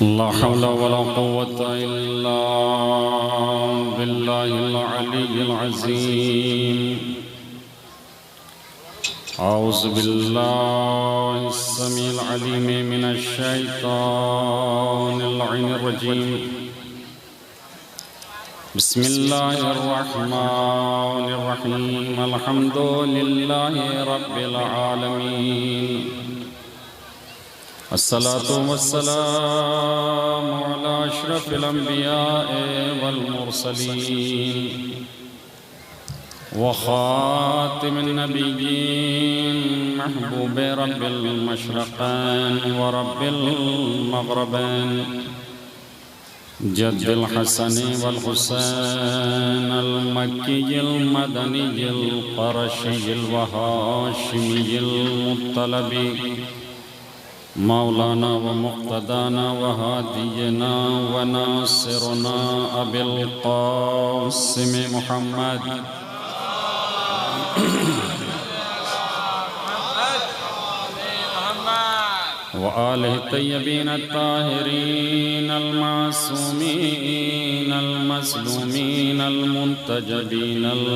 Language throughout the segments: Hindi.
ला हौला वला कुव्वता इल्ला बिल्लाहिल अलिय्यिल अज़ीम। औज़ु बिल्लाहिस समीइल अलीम मिनश शैतानिर रजीम। बिस्मिल्लाहिर रहमानिर रहीम। अल्हम्दुलिल्लाहि रब्बिल आलमीन। अस्सलातु वस्सलामु अला अशरफिल अंबियाए वल मुरसलीन व खातिमिन नबिय्यीन महबूबे रब्बिल मशरक़ैन व रब्बिल मग़रिबैन जद्दिल हसन वल हुसैन अल मक्कियिल मदनियिल क़ुरशियिल व हाशिमियिल मुत्तलबी मौलाना व मुक़्तदाना व हादियना व नासिरना अबिल क़ासिम मुहम्मद व आलिहि तय्यबीन अत्ताहिरीन अल मासूमीन अल मज़लूमीन अल मुंतजबीन अल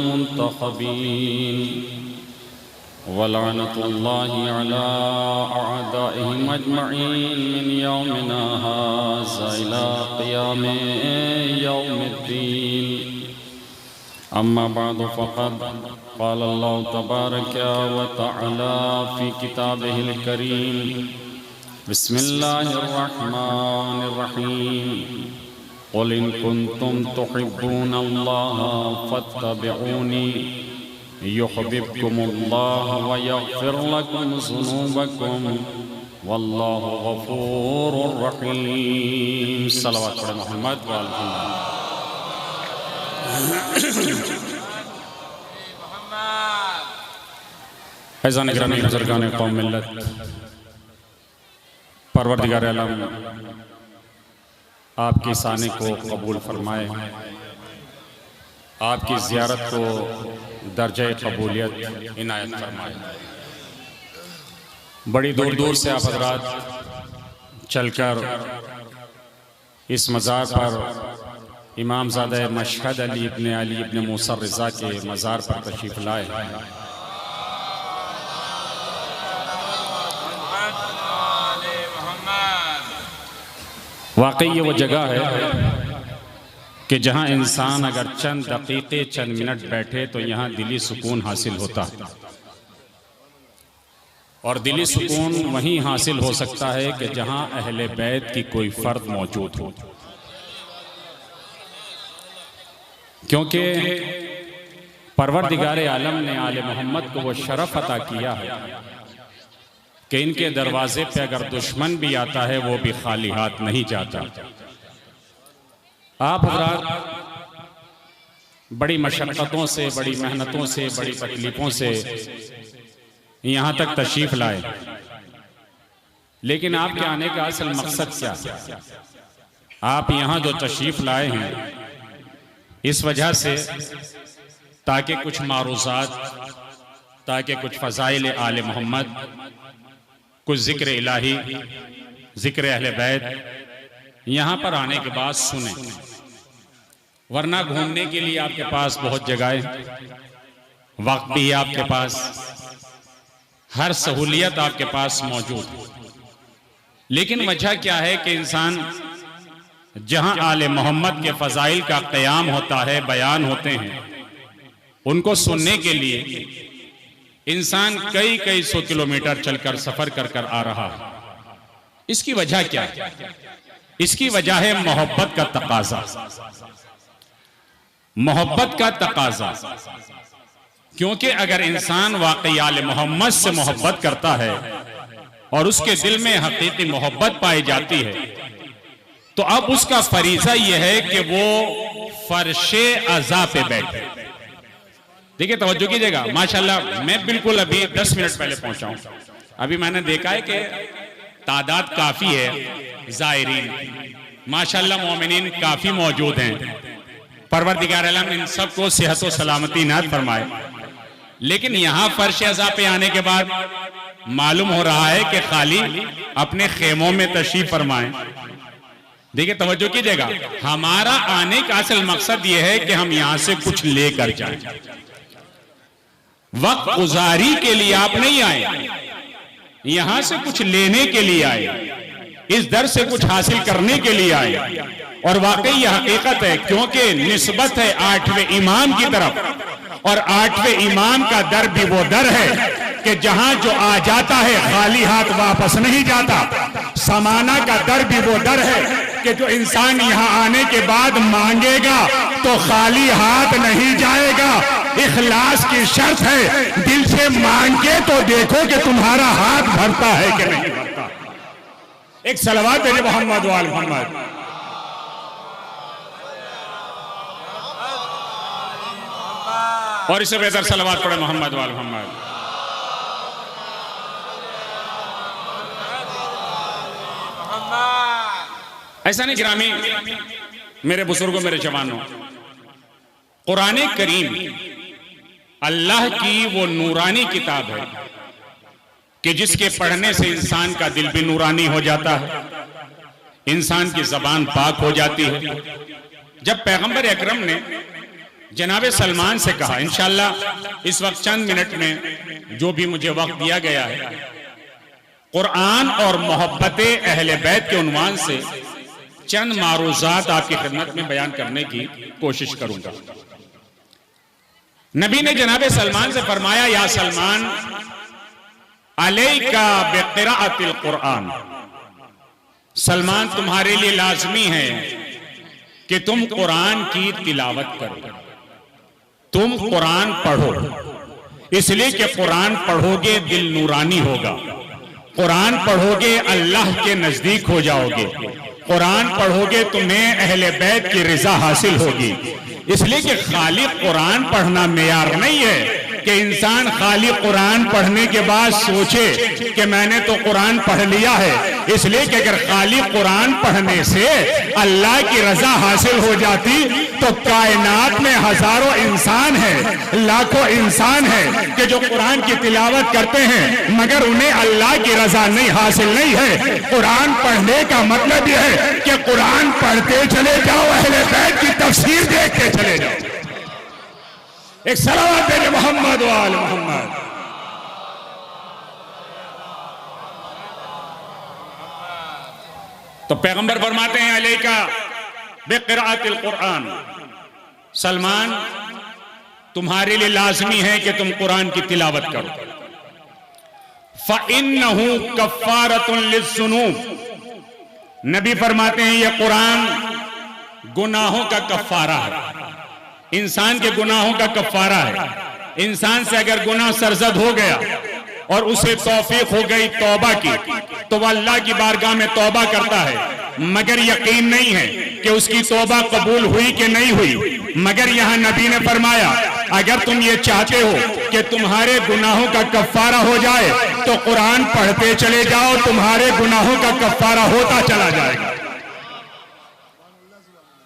मुंतखबीन वलानतुल्लाहि अला अअदाइहिम अजमईन मिन यौमिना हाज़ा इला क़ियामि यौमिद्दीन। अम्मा बअदु फ़क़द क़ाल अल्लाहु तबारक व तआला फ़ी किताबिहिल करीम। बिस्मिल्लाहिर रहमानिर रहीम। क़ुल इन कुन्तुम तुहिब्बूनल्लाह फ़त्तबिऊनी युहिब्बुकुमुल्लाह व यग़फ़िर लकुम ज़ुनूबकुम वल्लाहु गफ़ूरुर रहीम। सल्लल्लाहु अलैहि मोहम्मद व आलिहि। फ़ैज़ान गिरामी बुज़ुर्गान कौम मिल्लत, परवरदिगार आलम आपकी साने को कबूल फरमाए, आपकी ज़ियारत को दर्जे कबूलियत इनायत फरमाए। बड़ी दूर दूर से आप हज़रात चलकर इस मज़ार पर इमामज़ादा मशहद अली इब्न मूसा रज़ा के मज़ार पर तशरीफ़ लाए। वाकई ये वो जगह है कि जहाँ इंसान अगर चंद दकीक़े चंद मिनट बैठे तो यहाँ दिली सुकून हासिल होता है। और दिली सुकून वहीं हासिल हो सकता है कि जहाँ अहले बैत की कोई फ़र्द मौजूद हो, क्योंकि परवरदिगार आलम ने आले मोहम्मद को वो शरफ़ अता किया है कि इनके दरवाजे पे अगर दुश्मन भी आता है वो भी खाली हाथ नहीं जाता। आप हज़रात बड़ी मशक्क़तों से, बड़ी मेहनतों से, बड़ी तकलीफ़ों से यहाँ तक तशरीफ़ लाए, लेकिन आपके आने का असल मकसद क्या है? आप यहाँ जो तशरीफ़ लाए हैं इस वजह से ताकि कुछ मारूज़ात, ताकि कुछ फ़ज़ाइल आले मोहम्मद, कुछ ज़िक्र इलाही, ज़िक्र अहले बैत यहाँ पर आने के बाद सुने। वरना घूमने के लिए आपके पास बहुत जगह है, वक्त भी है आपके पास, हर सहूलियत आपके पास मौजूद है, लेकिन वजह क्या है कि इंसान जहां आले मोहम्मद के फ़ज़ाइल का क़याम होता है, बयान होते हैं, उनको सुनने के लिए इंसान कई कई सौ किलोमीटर चलकर सफ़र कर कर आ रहा है। इसकी वजह क्या है? इसकी वजह है मोहब्बत का तकाज़ा। मोहब्बत का तकाज़ा, क्योंकि अगर इंसान वाकई आले मोहम्मद से मोहब्बत करता है और उसके दिल में हकीकी मोहब्बत पाई जाती है, तो अब उसका फरीज़ा यह है कि वो फर्शे अज़ा पे बैठे। देखिए, तवज्जो कीजिएगा। माशाल्लाह, मैं बिल्कुल अभी 10 मिनट पहले पहुंचा हूं। अभी मैंने देखा है कि तादाद काफ़ी है, ज़ायरीन माशाल्लाह मोमिनीन काफ़ी मौजूद हैं। परवरदिगार आलम इन सबको सेहत व सलामती इनायत फरमाए। लेकिन यहाँ फर्श अज़ा पे आने के बाद मालूम हो रहा है कि खाली अपने खेमों में तशरीफ फरमाएं। देखिए तवज्जो कीजिएगा, हमारा आने का असल मकसद यह है कि हम यहां से कुछ लेकर जाएं। वक्त गुजारी के लिए आप नहीं आए, यहां से कुछ लेने के लिए आए, इस दर से कुछ हासिल करने के लिए आए। और वाकई यह हकीकत है, क्योंकि निस्बत है 8वें इमाम की तरफ, और 8वें इमाम का दर भी वो दर है कि जहां जो आ जाता है खाली हाथ वापस नहीं जाता। समाना का दर भी वो दर है कि जो इंसान यहां आने के बाद मांगेगा तो खाली हाथ नहीं जाएगा। इखलास की शर्त है, दिल से मांगे तो देखो कि तुम्हारा हाथ भरता है कि नहीं भरता। एक सलवात भेजे मोहम्मद वाल मोहम्मद। और इससे बेहतर सलवात पढ़े मोहम्मद वाल मोहम्मद। ऐसा नहीं गिरामी मेरे बुजुर्गों, मेरे जवानों, कुरान करीम अल्लाह की वो नूरानी किताब है कि जिसके पढ़ने से इंसान का दिल भी नूरानी हो जाता है, इंसान की जबान पाक हो जाती है। जब पैगंबर अकरम ने जनाब सलमान से कहा, इंशाअल्लाह इस वक्त चंद मिनट में जो भी मुझे वक्त दिया गया है, कुरान और मोहब्बत अहले बैत के उन्वान से चंद मारूजात आपकी खिदमत में बयान करने की कोशिश करूंगा। नबी ने जनाब सलमान से फरमाया, या सलमान अलैका बिक़िराअतिल कुरान, सलमान तुम्हारे लिए लाजमी है कि तुम कुरान की तिलावत करो, तुम कुरान पढ़ो, इसलिए कि कुरान पढ़ोगे दिल नूरानी होगा, कुरान पढ़ोगे अल्लाह के नजदीक हो जाओगे, कुरान पढ़ोगे तुम्हें अहले बैत की रिजा हासिल होगी। इसलिए कि खाली कुरान पढ़ना मेयार नहीं है कि इंसान खाली कुरान पढ़ने के बाद सोचे कि मैंने तो कुरान पढ़ लिया है। इसलिए कि अगर खाली कुरान पढ़ने से अल्लाह की रजा हासिल हो जाती तो कायनात में हजारों इंसान हैं, लाखों इंसान हैं कि जो कुरान की तिलावत करते हैं मगर उन्हें अल्लाह की रजा नहीं हासिल नहीं है। कुरान पढ़ने का मतलब यह है कि कुरान पढ़ते चले जाओ, अहले बैत की तफसीर देखते चले जाओ। एक सलावत भेजे मोहम्मद वाल मोहम्मद। तो पैगंबर फरमाते हैं अलैका बिक़िराअतिल कुरान, सलमान तुम्हारे लिए लाजमी है कि तुम कुरान की तिलावत करो। फ़इन्नहु कफ़्फ़ारतुन लिज़्ज़ुनूब, नबी फरमाते हैं यह कुरान गुनाहों का कफ़ारा है, इंसान के गुनाहों का कफ़ारा है। इंसान से अगर गुनाह सरजद हो गया और उसे तौफीक हो गई तौबा की तो वह अल्लाह की बारगाह में तौबा करता है, मगर यकीन नहीं है कि उसकी तौबा कबूल हुई कि नहीं हुई। मगर यहां नबी ने फरमाया अगर तुम ये चाहते हो कि तुम्हारे गुनाहों का कफ़ारा हो जाए तो कुरान पढ़ते चले जाओ, तुम्हारे गुनाहों का कफ़ारा होता चला जाएगा।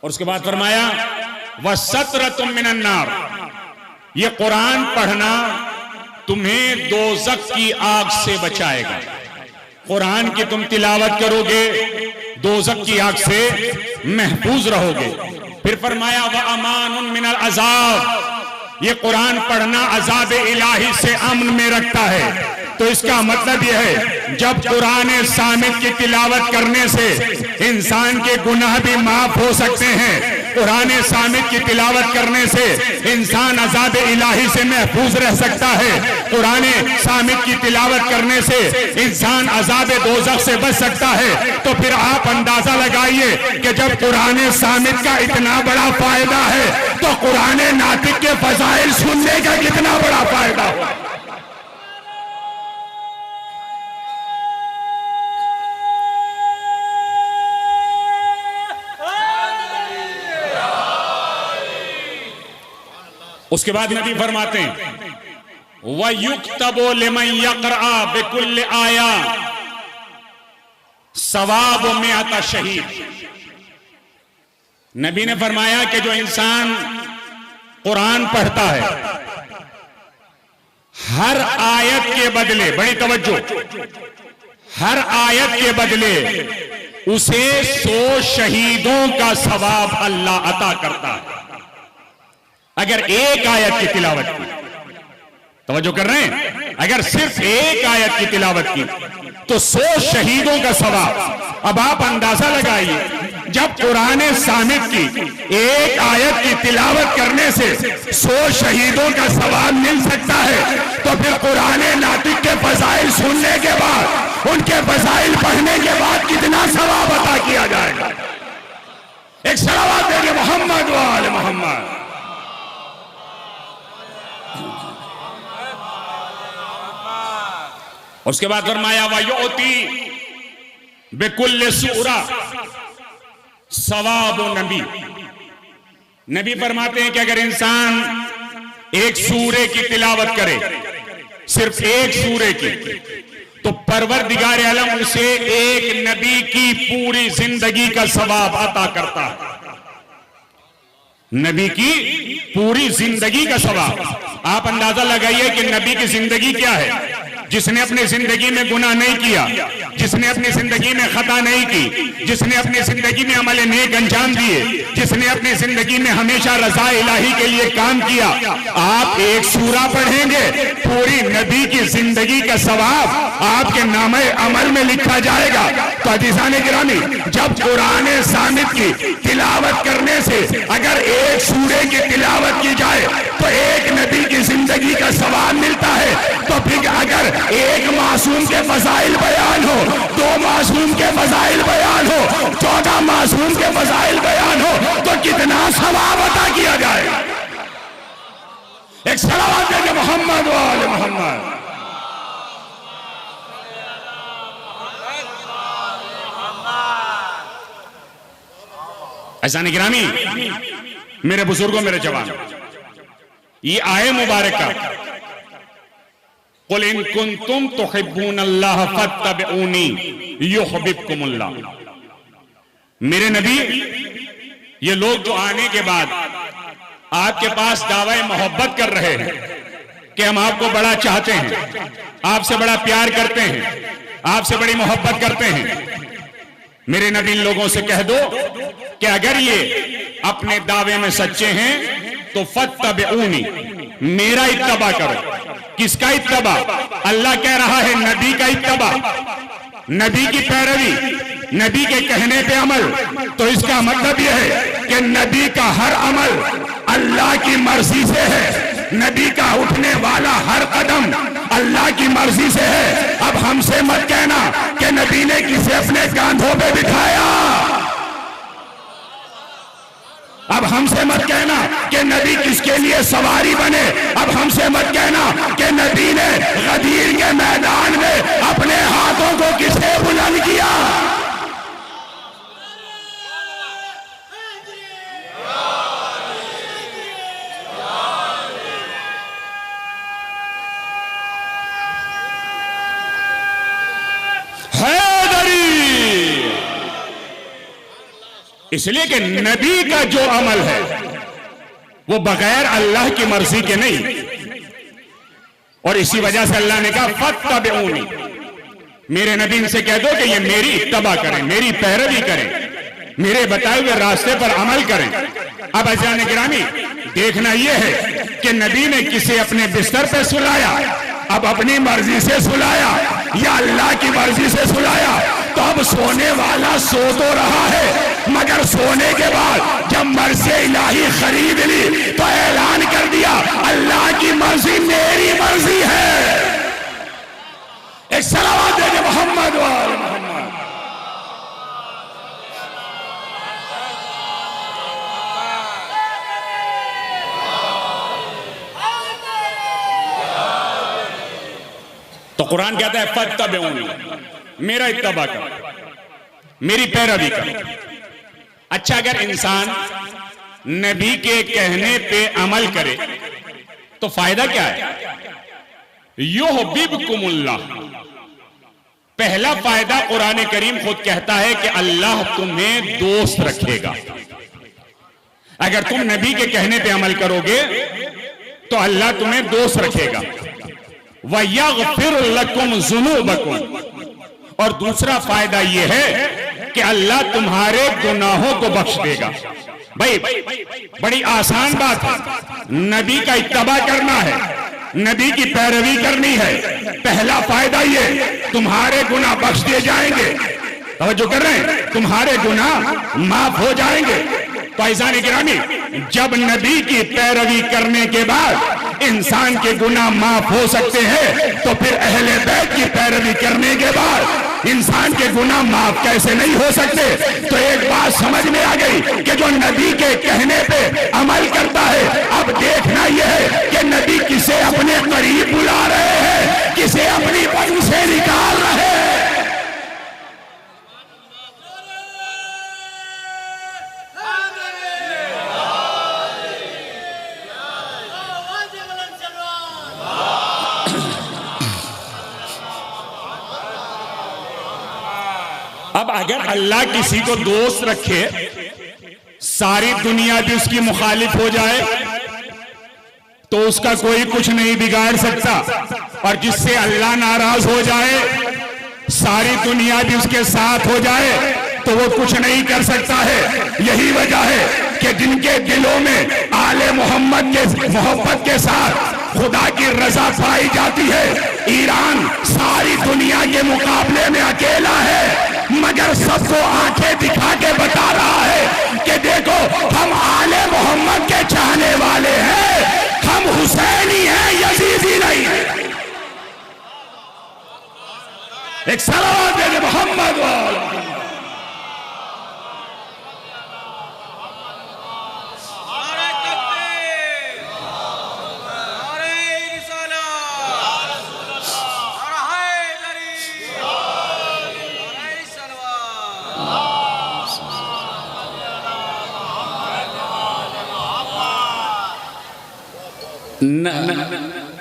और उसके बाद फरमाया वसतरतुम मिनन नार, ये कुरान पढ़ना तुम्हें दोज़ख की आग से बचाएगा। कुरान की तुम तिलावत करोगे दोज़ख की आग से महफूज रहोगे। फिर फरमाया व अमानुन मिनल अज़ाब, ये कुरान पढ़ना अज़ाब इलाही से अमन में रखता है। तो इसका मतलब यह है जब कुरान सामित की तिलावत करने से इंसान के गुनाह भी माफ हो सकते हैं, कुरान सामित की तिलावत करने से इंसान अज़ाब इलाही से महफूज रह सकता है, कुरान सामित की तिलावत करने से इंसान अज़ाब दोज़ख से बच सकता है। तो फिर आप अंदाजा लगाइए कि जब कुरान सामित का इतना बड़ा फायदा है तो कुरान नातिक के फज़ाइल सुनने का कितना बड़ा फायदा हो। उसके बाद नबी फरमाते हैं वयुक्तबु लिमन यक़रा बिकुल्लि आया सवाब मिअत शहीद। नबी ने फरमाया कि जो इंसान कुरान पढ़ता है हर आयत के बदले, बड़ी तवज्जो, हर आयत के बदले उसे 100 शहीदों का सवाब अल्लाह अता करता है। अगर एक आयत की तिलावत की, तवज्जो कर रहे हैं, अगर सिर्फ एक आयत की तिलावत की तो 100 शहीदों का सवाब। अब आप अंदाजा लगाइए, जब कुरान सामित की एक आयत की तिलावत करने से 100 शहीदों का सवाब मिल सकता है, तो फिर कुरान नातिक के फजाइल सुनने के बाद, उनके फजाइल पढ़ने के बाद कितना सवाब अता किया जाएगा। एक सलावत देंगे मोहम्मद व आले मोहम्मद। उसके बाद फरमाया वयोती बेकुल्ले सूरा सवाब नबी। नबी फरमाते हैं कि अगर इंसान एक सूरे की तिलावत करे, सिर्फ एक सूरे की, तो परवरदिगार आलम उसे एक नबी की पूरी जिंदगी का सवाब अता करता है। नबी की पूरी जिंदगी का सवाब। आप अंदाजा लगाइए कि नबी की जिंदगी क्या है। जिसने अपनी जिंदगी में गुनाह नहीं किया, जिसने अपनी जिंदगी में खता नहीं की, जिसने अपनी जिंदगी में अमल नेक अंजाम दिए, जिसने अपनी जिंदगी में हमेशा रज़ा इलाही के लिए काम किया, आप एक सूरा पढ़ेंगे, पूरी नबी की जिंदगी का सवाब आपके नामे अमल में लिखा जाएगा। तो अज़ीज़ान गिरामी, जब कुरान सामित की तिलावत करने से अगर एक सूरे की तिलावत की जाए तो एक नबी की जिंदगी का सवाब मिलता है, तो फिर अगर एक मासूम के फजाइल बयान हो, 2 मासूम के फजाइल बयान हो, 14 मासूम के फजाइल बयान हो, तो कितना सवाब अता किया जाएगा। एक सलावत देंगे मोहम्मद व आले मोहम्मद। ऐसा गिरामी, मेरे बुजुर्गों, मेरे जवान, ये आए मुबारक कुल इन कुंतुम तुहिब्बूनल्लाह फत्तबिऊनी युहिब्बुकुमुल्लाह। मेरे नबी, ये लोग जो आने के बाद आपके पास दावे मोहब्बत कर रहे हैं कि हम आपको बड़ा चाहते हैं, आपसे बड़ा प्यार करते हैं, आपसे बड़ी मोहब्बत करते हैं, मेरे नबी इन लोगों से कह दो कि अगर ये अपने दावे में सच्चे हैं तो फत्तबिऊनी, मेरा इत्तबा करो। किसका इत्तबा? अल्लाह कह रहा है नबी का इत्तबा, नबी की पैरवी, नबी के कहने पे अमल। तो इसका मतलब यह है कि नबी का हर अमल अल्लाह की मर्जी से है, नबी का उठने वाला हर कदम अल्लाह की मर्जी से है। अब हमसे मत कहना कि नबी ने किसे अपने कांधों पे बिठाया, अब हमसे मत कहना कि नबी किसके लिए सवारी बने, अब हमसे मत कहना कि नबी ने गदीर के मैदान में अपने हाथों को किसने बुलंद किया। इसलिए कि नबी का जो अमल है वो बगैर अल्लाह की मर्जी के नहीं, और इसी वजह से अल्लाह ने कहा फत्तबिऊनी, मेरे नबी इनसे कह दो कि ये मेरी इत्तबा करें, मेरी पैरवी करें, मेरे बताए हुए रास्ते पर अमल करें। अब अज़ीज़ान गिरामी, देखना यह है कि नबी ने किसे अपने बिस्तर पे सुलाया, अब अपनी मर्जी से सुलाया या अल्लाह की मर्जी से सुलाया। तो अब सोने वाला सो तो रहा है, मगर सोने के बाद जब मर्ज़ी इलाही खरीद ली तो ऐलान कर दिया अल्लाह की मर्जी मेरी मर्जी है। एक सलावत देंगे मोहम्मद व आले मोहम्मद। तो कुरान कहता है फत्तबिऊनी, मेरा इत्तबा कर, मेरी पैरवी कर। अच्छा, अगर इंसान नबी के कहने पे अमल करे तो फायदा क्या है? युहिब्बुकुमुल्लाह। पहला फायदा कुरान करीम खुद कहता है कि अल्लाह तुम्हें दोस्त रखेगा। अगर तुम नबी के कहने पे अमल करोगे तो अल्लाह तुम्हें दोस्त रखेगा। व यग़फिर लकुम ज़ुनूबकुम, और दूसरा फायदा यह है कि अल्लाह तुम्हारे गुनाहों को बख्श देगा। भाई बड़ी आसान बात है, नबी का इत्तबा करना है, नबी की पैरवी करनी है। पहला फायदा ये, तुम्हारे गुनाह बख्श दिए जाएंगे। तवज्जो कर रहे हैं, तुम्हारे गुनाह माफ हो जाएंगे। तो ऐसा गिरामी, जब नबी की पैरवी करने के बाद इंसान के गुनाह माफ हो सकते हैं, तो फिर अहले बैत की पैरवी करने के बाद इंसान के गुनाह माफ कैसे नहीं हो सकते। तो एक बात समझ में आ गई कि जो नबी के कहने पे अमल करता है, अब देखना यह है कि नबी किसे अपने करीब बुला रहे हैं, किसे अपनी बन से निकाल रहे हैं। अब अगर अल्लाह किसी को दोस्त रखे, सारी दुनिया भी उसकी मुखालिफ हो जाए, तो उसका कोई कुछ नहीं बिगाड़ सकता। और जिससे अल्लाह नाराज हो जाए, सारी दुनिया भी उसके साथ हो जाए, तो वो कुछ नहीं कर सकता है। यही वजह है कि जिनके दिलों में आले मोहम्मद के मोहब्बत के साथ खुदा की रजा पाई जाती है, ईरान सारी दुनिया के मुकाबले में अकेला है, मगर सबको आंखें दिखा के बता रहा है कि देखो हम आले मोहम्मद के चाहने वाले हैं, हम हुसैनी हैं, यजीदी नहीं है। एक सलावत दे मोहम्मद वाला।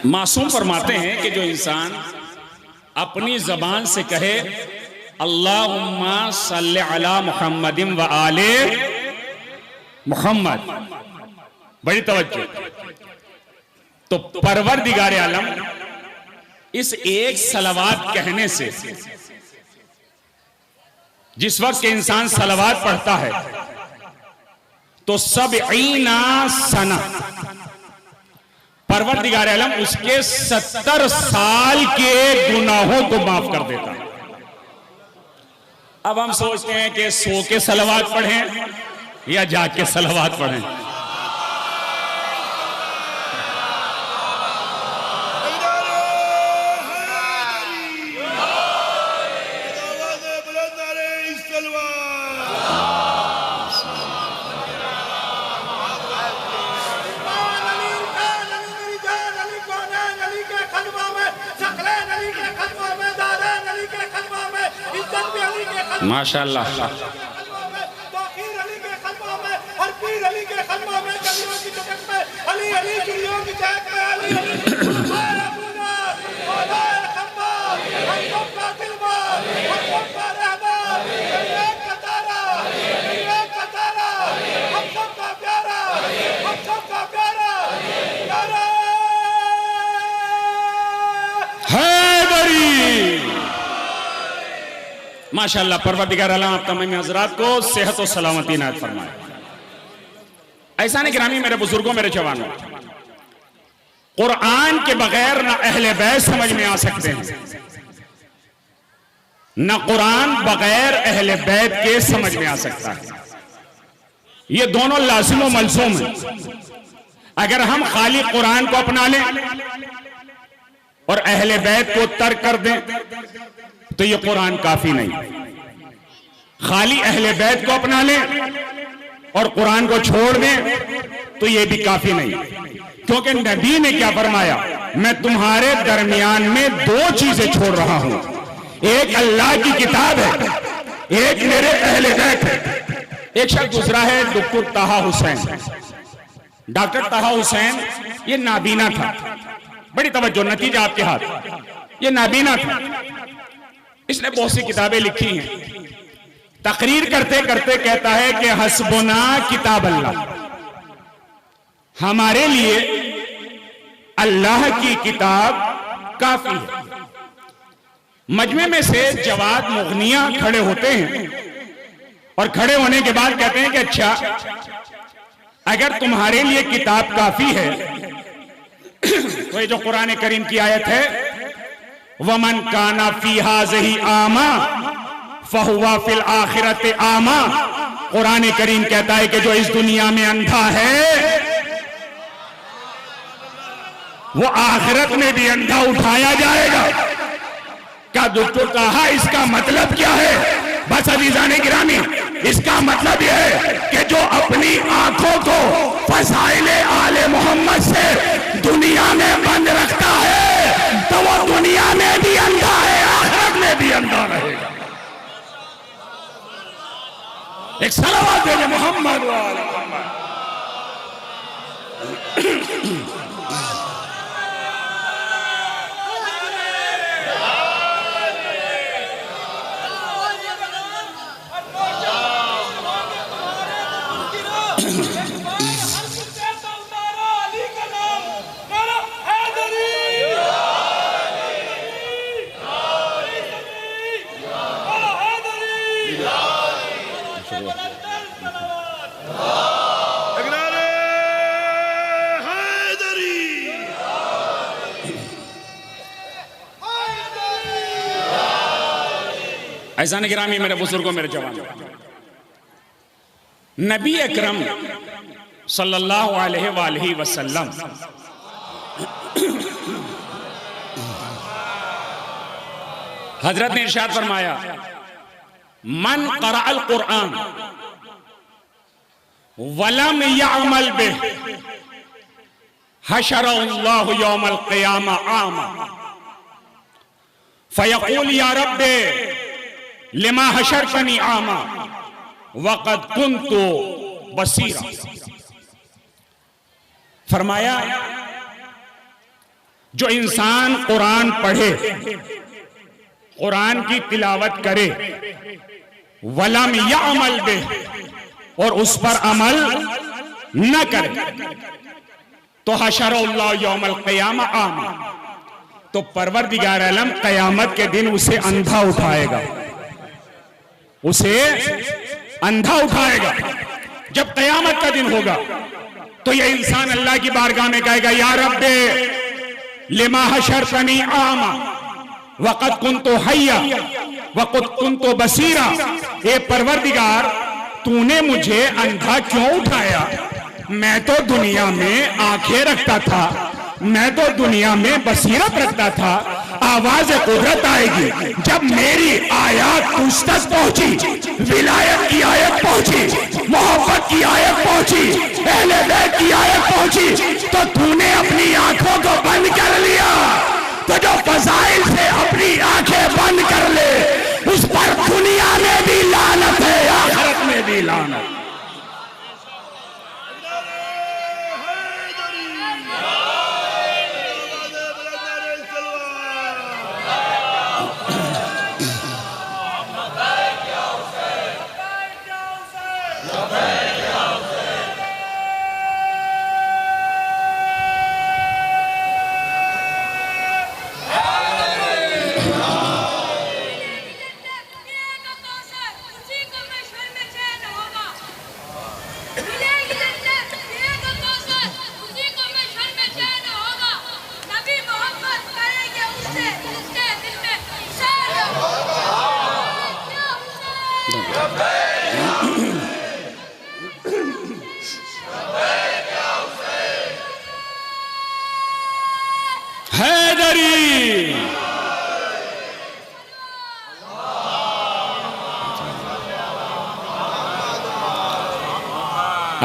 मासूम फरमाते हैं कि जो इंसान अपनी जबान से कहे अल्लाहुम्मा सल्लि अला मुहम्मदिन व आले मुहम्मद, बड़ी तवज्जो, तो परवरदिगार आलम इस एक सलावात कहने से, जिस वक्त के इंसान सलावात पढ़ता है, तो सबईना सना परवरदिगार आलम उसके 70 साल के गुनाहों को माफ कर देता है। अब हम सोचते हैं कि सो के सलावात पढ़ें या जाग के सलावात पढ़ें। माशाअल्लाह। माशाअल्लाह, परवरदिगार आलम आप तमाम हज़रात को सेहत और सलामती इनायत फरमाए। ऐसा नहीं गिरामी मेरे बुजुर्गों, मेरे जवानों, कुरान के बगैर ना अहले बैत समझ में आ सकते हैं, ना कुरान बगैर अहले बैत के समझ में आ सकता है। ये दोनों लाजिम व मलज़ूम है। अगर हम खाली कुरान को अपना लें और अहले बैत को तर्क कर दें, तो ये कुरान काफी नहीं। खाली अहले बैत को अपना लें और कुरान को छोड़ दें, तो ये भी काफी नहीं। क्योंकि नबी ने क्या फरमाया, मैं तुम्हारे दरमियान में दो चीजें छोड़ रहा हूं, एक अल्लाह की किताब है, एक मेरे अहले बैत है। एक शख्स गुजरा है डॉक्टर ताहा हुसैन। डॉक्टर ताहा हुसैन ये नाबीना था। बड़ी तवज्जो, नतीजा आपके हाथ। ये नाबीना था। इसने बहुत सी किताबें लिखी हैं। तकरीर करते करते कहता है कि हस्बुना किताब अल्लाह, हमारे लिए अल्लाह की किताब काफी है। मजमे में से जवाद मुगनिया खड़े होते हैं और खड़े होने के बाद कहते हैं कि अच्छा, अगर तुम्हारे लिए किताब काफी है तो ये जो कुरान करीम की आयत है, वमन काना फी हाज़िही आमा फहुवा फिल आखिरत आमा, कुरान करीम कहता है कि जो इस दुनिया में अंधा है वो आखिरत में भी अंधा उठाया जाएगा। क्या दोस्तों कहा, इसका मतलब क्या है? बस अजीज़ाने गिरामी, इसका मतलब यह है कि जो अपनी आंखों को फज़ाइले आले मोहम्मद से दुनिया में बंद रखता है तो वो दुनिया में भी अंधा है, आखिरत में भी अंधा रहेगा। एक सलावत दे मोहम्मद वाला ऐसा नहीं गिरामी, मेरे बुजुर्गों, मेरे जवान, नबी अकरम सल्लल्लाहु अलैहि वसल्लम हजरत ने इरशाद फरमाया, मन क़रअल कुरान वलम यअमल बिह हशरहुल्लाहु यौमल क़ियामा आमा फयक़ूल या रब्बे लिमा हशरतनी आमा वक़द कुन्तु बसीरा। फरमाया, जो इंसान कुरान पढ़े, कुरान की तिलावत करे, वलम यअमल बिह, और उस पर अमल न करे, तो हशरहुल्लाह यौमल क़ियामा आमा, तो परवरदिगार आलम क़यामत के दिन उसे अंधा उठाएगा, उसे अंधा उठाएगा। जब क़यामत का दिन होगा तो यह इंसान अल्लाह की बारगाह में कहेगा, या रब्बे लिमा हशरतनी आमा वक़द कुन्तु हय्या वक़द कुन्तु बसीरा, ए परवरदिगार, तूने मुझे अंधा क्यों उठाया? मैं तो दुनिया में आंखें रखता था, मैं तो दुनिया में बसीरत रखता था। आवाज कुदरत आएगी जब मेरी आयत तुझ तक पहुंची, विलायत की आयत पहुंची, मोहब्बत की आयत पहुंची, अहले बैत की आयत पहुंची, तो तूने अपनी आंखों को बंद कर लिया। तो जो फज़ाइल से अपनी आंखें बंद कर ले, उस पर दुनिया में भी लानत है, आखिरत में भी लानत।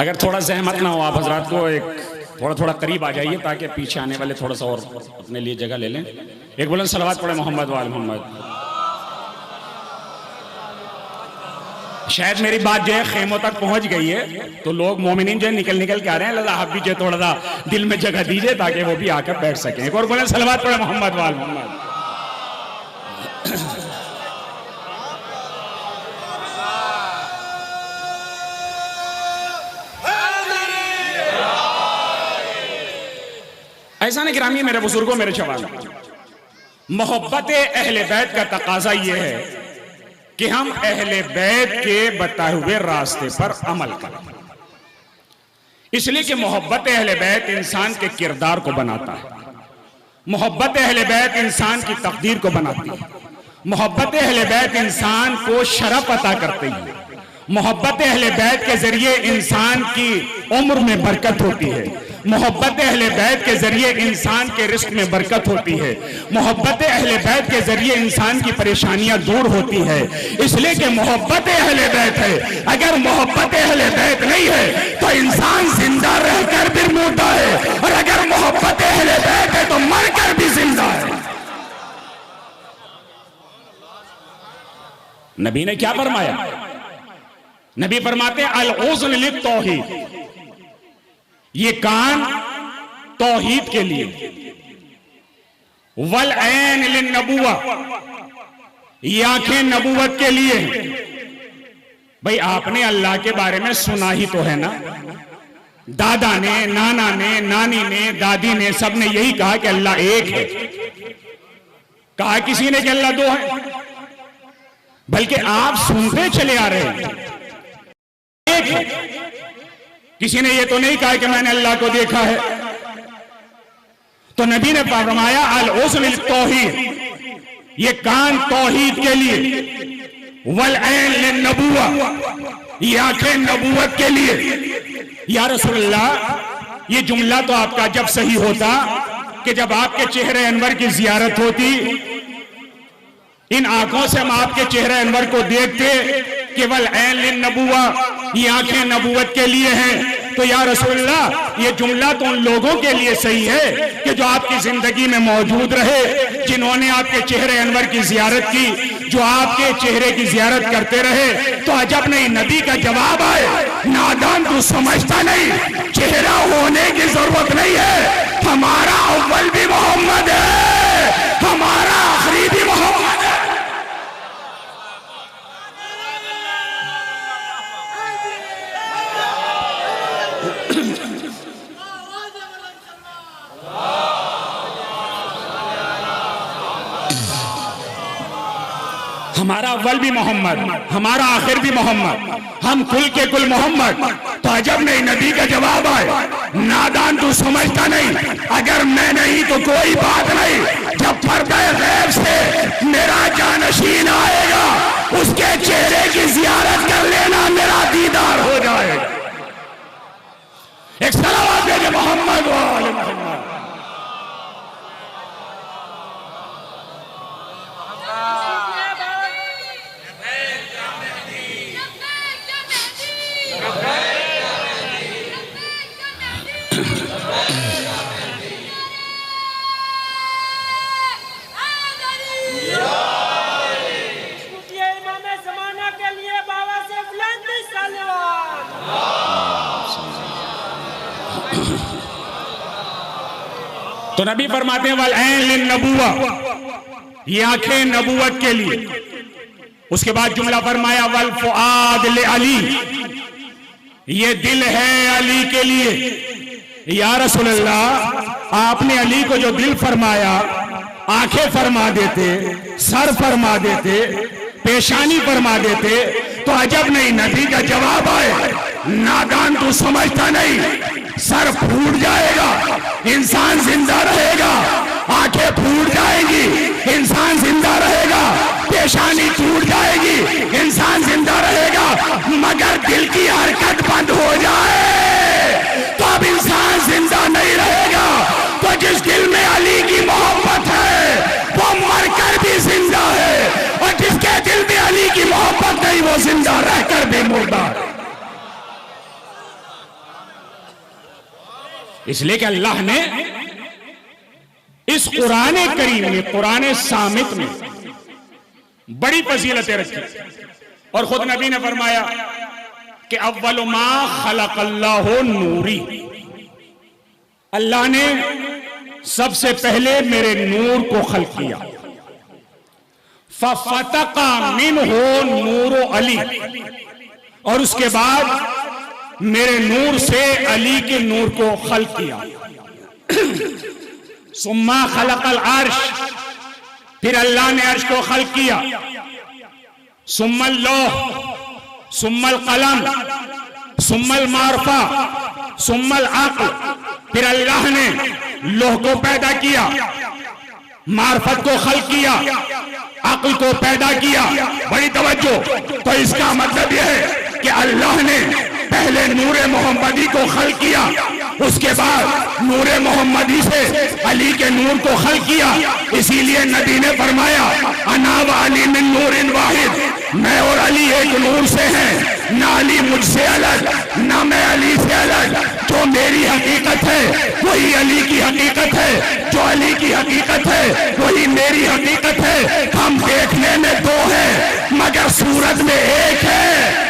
अगर थोड़ा सहमत ना हो आप हजरात को एक थोड़ा करीब आ जाइए ताकि पीछे आने वाले थोड़ा सा और अपने लिए जगह ले लें। एक बुलंद सलावत पढ़े मोहम्मद वाल मोहम्मद। शायद मेरी बात जो है खेमों तक पहुंच गई है तो लोग मोमिनीन जो है निकल के आ रहे हैं। अल्लाह आप भी जो थोड़ा सा दिल में जगह दीजिए ताकि वो भी आकर बैठ सकें। एक और बुलंद सलावत पढ़े मोहम्मद वाल मोहम्मद। ऐसा नहीं गिरामी मेरे बुजुर्गों मेरे जवान, मोहब्बत अहले बैत का तकाजा यह है कि हम अहले बैत के बताए हुए रास्ते पर अमल करें। इसलिए कि मोहब्बत अहले बैत इंसान के किरदार को बनाता है, मोहब्बत अहले बैत इंसान की तकदीर को बनाती है, मोहब्बत अहले बैत इंसान को शरफ अता करती है, मोहब्बत अहले बैत के जरिए इंसान की उम्र में बरकत होती है, मोहब्बत अहले बैत के जरिए इंसान के रिस्क में बरकत होती है, मोहब्बत अहले बैत के जरिए इंसान की परेशानियां दूर होती है। इसलिए कि मोहब्बत अहले बैत है। अगर मोहब्बत अहले बैत नहीं है तो इंसान जिंदा रहकर भी मुर्दा है, और अगर मोहब्बत अहले बैत है तो मरकर भी जिंदा है। नबी ने क्या फरमाया? नबी फरमाते अल उज़्न लित तौहीद, ये कान तौहीद के लिए, वल ऐन लिन नबुवा, ये आंखें नबुवत के लिए। भाई आपने अल्लाह के बारे में सुना ही तो है ना, दादा ने, नाना ने, नानी ने, दादी ने, सब ने यही कहा कि अल्लाह एक है। कहा किसी ने कि अल्लाह दो है? बल्कि आप सुनते चले आ रहे हैं एक है। किसी ने ये तो नहीं कहा कि मैंने अल्लाह को देखा है। तो नबी ने फरमाया अल उज़्न लित तौहीद, ये कान तौहीद के लिए, वल ऐन लिन नबुवा, ये आंखें नबुवत के लिए। या रसूलल्लाह, ये जुमला तो आपका जब सही होता कि जब आपके चेहरे अनवर की जियारत होती, इन आंखों से हम आपके चेहरे अनवर को देखते, केवल ऐन लिन नबुवा, ये आंखें नबुवत के लिए हैं। तो या रसूलल्लाह, ये जुमला तो उन लोगों के लिए सही है कि जो आपकी जिंदगी में मौजूद रहे, जिन्होंने आपके चेहरे अनवर की जियारत की, जो आपके चेहरे की जियारत करते रहे। तो अजब नहीं नबी का जवाब आए, नादान तू समझता नहीं, चेहरा होने की जरूरत नहीं है, हमारा अव्वल भी मोहम्मद है, हमारा आखिरी भी मोहम्मद है। हमारा अव्वल भी मोहम्मद, हमारा आखिर भी मोहम्मद, हम कुल के कुल मोहम्मद। तो अजब नहीं नबी का जवाब आए, नादान तू समझता नहीं, अगर मैं नहीं तो कोई बात नहीं, जब पर्दे गैब से मेरा जानशीन आएगा, उसके चेहरे की जियारत कर लेना, मेरा दीदार हो जाएगा। एक सलावत भेजे मोहम्मद वाले मोहम्मद। तो नबी फरमाते हैं वल ऐन लिन नबुवा, ये आंखें नबुवत के लिए। उसके बाद जुमला फरमाया वल फुआद ले अली, ये दिल है अली के लिए। या रसूलल्लाह, आपने अली को जो दिल फरमाया, आंखें फरमा देते, सर फरमा देते, पेशानी फरमा देते, तो अजब नहीं नबी का जवाब आए, नादान तू समझता नहीं, सर फूट जाएगा, इंसान जिंदा रहेगा, आंखें फूट जाएगी, इंसान जिंदा रहेगा, पेशानी टूट जाएगी, इंसान जिंदा रहेगा, मगर दिल की हरकत बंद हो जाए तो अब इंसान जिंदा नहीं रहेगा। तो जिस दिल में अली की मोहब्बत है वो मरकर भी जिंदा है, और जिसके दिल में अली की मोहब्बत नहीं वो जिंदा रहकर भी मुर्दा है। इसलिए कि अल्लाह ने इस कुरान करीम में, कुरान सामित में बड़ी फजीलतें रखी, और खुद नबी ने फरमाया कि अव्वल मा खलक़ल्लाहु नूरी, अल्लाह ने सबसे पहले मेरे नूर को खल्क किया। फफ़तक़ा मिन्हु नूरु अली, और उसके बाद मेरे नूर से अली के नूर को खल्क किया। सुम्मा खलक़ल अर्श, फिर अल्लाह ने अर्श को खल्क किया, सुम्मल लौह, सुम्मल कलम, सुम्मल मारफा, सुम्मल अक्ल। फिर अल्लाह ने लौह को पैदा किया, मार्फत को खल्क किया, अक्ल को पैदा किया। बड़ी तवज्जो। तो इसका मतलब यह है कि अल्लाह ने पहले नूरे मोहम्मदी को खल्क किया, उसके बाद नूरे मोहम्मदी से अली के नूर को खल्क किया। इसीलिए नबी ने फरमाया, अना व अली मिन नूरिन वाहिद, मैं और अली एक नूर से हैं, ना अली मुझसे अलग, ना मैं अली से अलग। जो मेरी हकीकत है वही अली की हकीकत है, जो अली की हकीकत है वही मेरी हकीकत है। हम देखने में दो हैं मगर सूरत में एक है।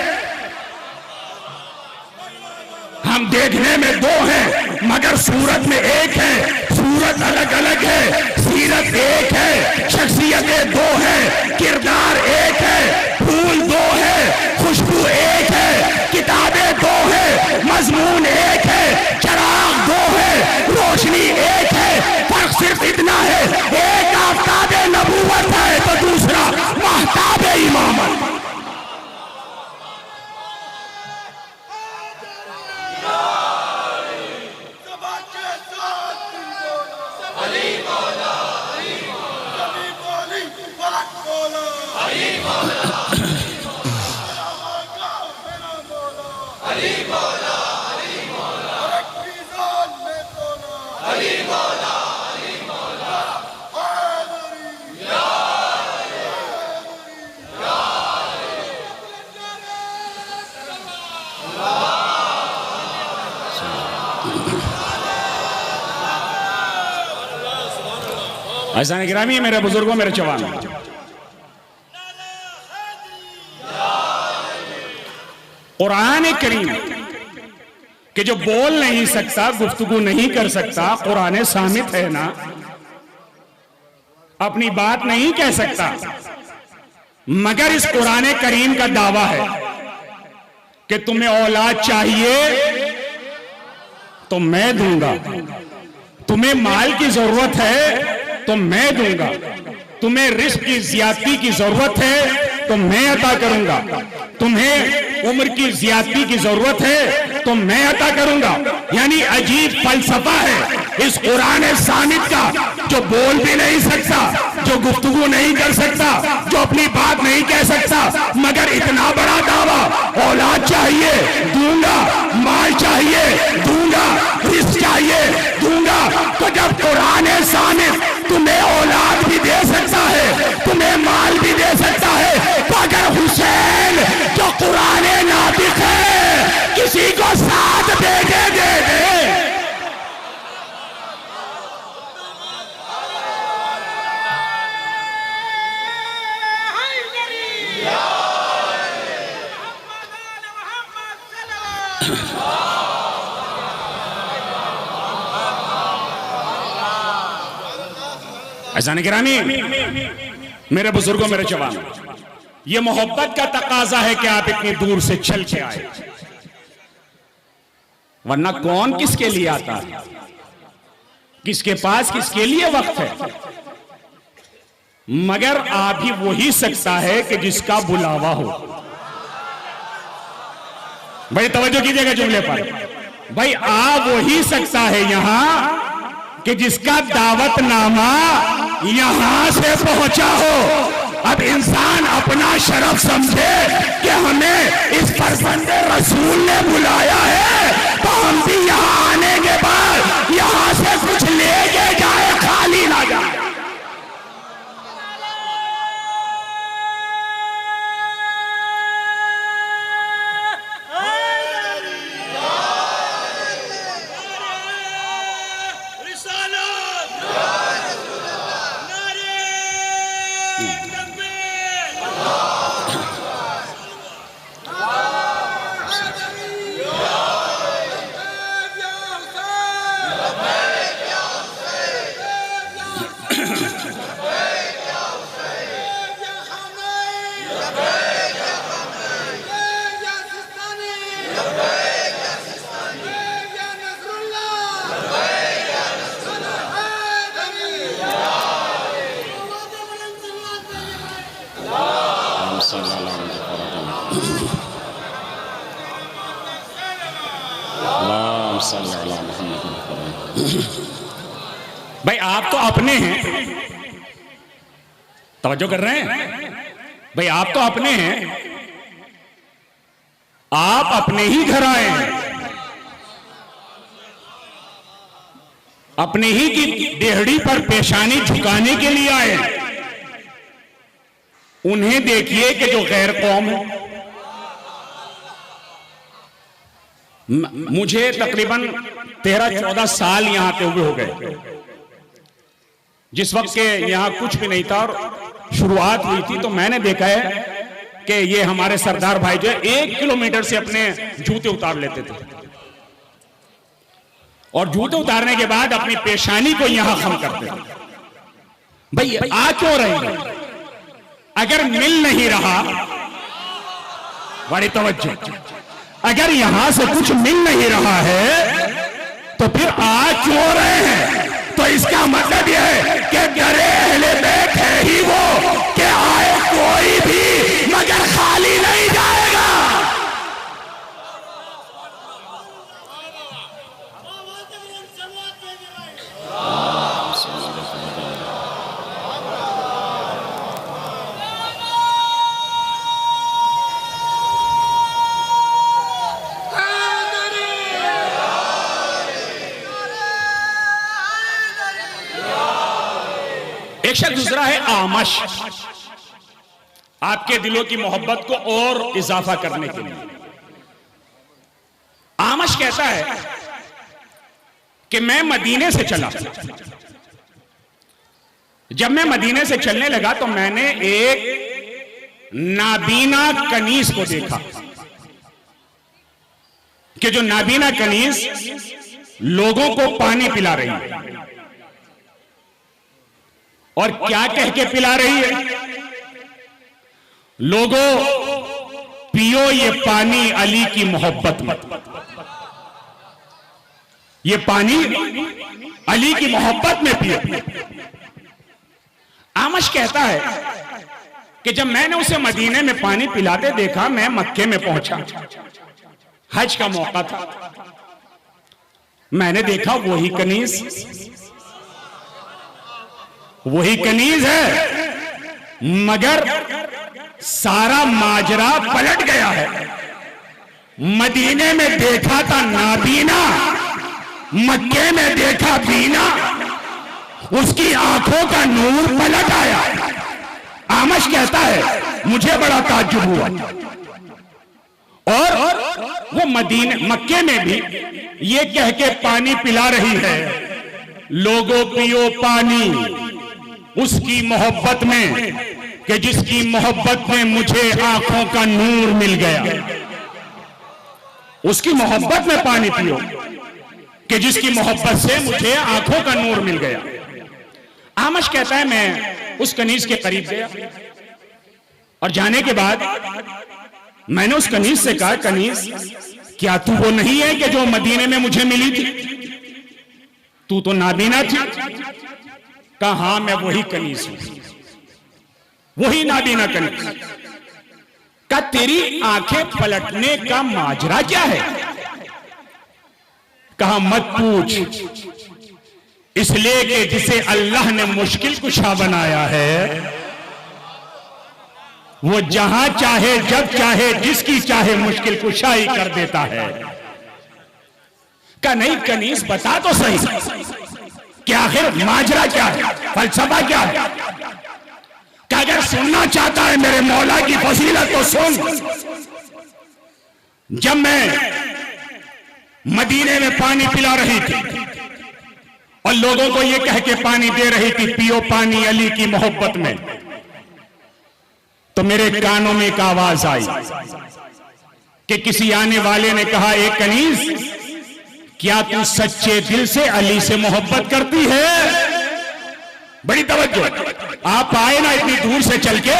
हम देखने में दो हैं मगर सूरत में एक है। सूरत अलग अलग है, सीरत एक है, शख्सियतें दो है, किरदार एक है, फूल दो है, खुशबू एक है, किताबें दो है, मजमून एक है, चराग दो है, रोशनी एक है। फर्क सिर्फ इतना है, एक आफ्ताबे नबूवत है तो दूसरा महताबे इमामत। ऐसा गिरामी, मेरे बुजुर्गों, मेरे जवानों, कुरान करीम कि जो बोल नहीं सकता, गुफ्तगू नहीं कर सकता, कुरान सामित है ना, अपनी बात नहीं कह सकता, मगर इस कुरान करीम का दावा है कि तुम्हें औलाद चाहिए तो मैं दूंगा, तुम्हें माल की जरूरत है तो मैं दूंगा, तुम्हें रिस्क की ज्यादती की जरूरत है तो मैं अता करूंगा, तुम्हें उम्र की ज्यादती की जरूरत है तो मैं अता करूंगा। यानी अजीब फलसफा है इस कुरान सामित का, जो बोल भी नहीं सकता, जो गुफ्तगू नहीं कर सकता, जो अपनी बात नहीं कह सकता, मगर इतना बड़ा दावा, औलाद चाहिए दूंगा, माल चाहिए दूंगा, रिस्क चाहिए दूंगा। तो जब कुरान सामित तुम्हें औलाद भी दे सकता है, तुम्हें माल भी दे सकता है, तो अगर हुसैन जो कुरान नातिक है किसी को साथ बेटे दे दे, ऐसा नहीं गिरामी, मेरे बुजुर्गों, मेरे जवानों, ये मोहब्बत का तकाजा है कि आप इतनी दूर से चल के आए, वरना कौन किसके लिए आता है, किसके पास किसके लिए वक्त है। मगर आ भी वही सकता है कि जिसका बुलावा हो। भाई तवज्जो कीजिएगा जुमले पर, भाई आ वही सकता है यहां कि जिसका दावतनामा यहां से पहुंचा हो। अब इंसान अपना शरफ समझे कि हमें इस फरजंदे रसूल ने बुलाया है तो हम भी यहां आने के बाद यहां से कुछ लेके जाए, खाली ना जाए। भाई आप तो अपने हैं, तवज्जो कर रहे हैं भाई, आप तो अपने हैं, आप अपने ही घर आए हैं, अपने ही की डेहड़ी पर पेशानी झुकाने के लिए आए हैं। उन्हें देखिए कि जो गैर कौम है। मुझे तकरीबन 13-14 साल यहां पे हुए हो गए, जिस वक्त के यहां कुछ भी नहीं था और शुरुआत हुई थी, तो मैंने देखा है कि ये हमारे सरदार भाई जो है 1 किलोमीटर से अपने जूते उतार लेते थे और जूते उतारने के बाद अपनी पेशानी को यहां खम करते थे। भाई आ क्यों रही है? अगर मिल नहीं रहा, बड़ी तवज्जो, अगर यहां से कुछ मिल नहीं रहा है तो फिर आ क्यों रहे हैं? तो इसका मतलब यह है कि घरे अहले बैत है ही वो कि आए कोई भी मगर खाली नहीं जाएगा। एक शब्द दूसरा है आमश, आपके दिलों की मोहब्बत को और इजाफा करने के लिए। आमश कहता है कि मैं मदीने से चला, जब मैं मदीने से चलने लगा तो मैंने एक नाबीना कनीज को देखा कि जो नाबीना कनीज लोगों को पानी पिला रही है। और क्या कह के पिला रही है? लोगों पियो ये पानी अली की मोहब्बत में, ये पानी अली की मोहब्बत में पियो। आमश कहता है कि जब मैंने उसे मदीने में पानी पिलाते देखा, मैं मक्के में पहुंचा, हज का मौका था, मैंने देखा वही कनीज है, मगर सारा माजरा पलट गया है। मदीने में देखा था नाबीना, मक्के में देखा बीना, उसकी आंखों का नूर पलट आया। आमश कहता है मुझे बड़ा ताज्जुब हुआ, और वो मक्के में भी ये कह के पानी पिला रही है, लोगों पियो पानी उसकी मोहब्बत में कि जिसकी मोहब्बत में मुझे आंखों का नूर मिल गया। उसकी मोहब्बत में पानी पियो कि जिसकी मोहब्बत से मुझे आंखों का नूर मिल गया। आमश कहता है मैं उस कनीज के करीब गया और जाने के बाद मैंने उस कनीज से कहा, कनीज क्या तू वो नहीं है कि जो मदीने में मुझे मिली थी? तू तो नाबीना थी। कहा हां मैं वही कनीज हूं, वही नाबीना कनीज। का तेरी आंखें पलटने का माजरा क्या है? कहा मत पूछ, इसलिए कि जिसे अल्लाह ने मुश्किल कुशा बनाया है वो जहां चाहे जब चाहे जिसकी चाहे मुश्किल कुशाई कर देता है। का नहीं कनीज बता तो सही कि आखिर माजरा क्या है, फलसफा क्या है? कि अगर सुनना चाहता है मेरे मौला की फजीलत तो सुन। जब मैं मदीने में पानी पिला रही थी और लोगों को यह कह के पानी दे रही थी पियो पानी अली की मोहब्बत में, तो मेरे कानों में एक आवाज आई कि किसी आने वाले ने कहा, एक कनीज क्या तू सच्चे दिल से अली से मोहब्बत करती है? बड़ी तवज्जो, आप आए ना इतनी दूर से चल के,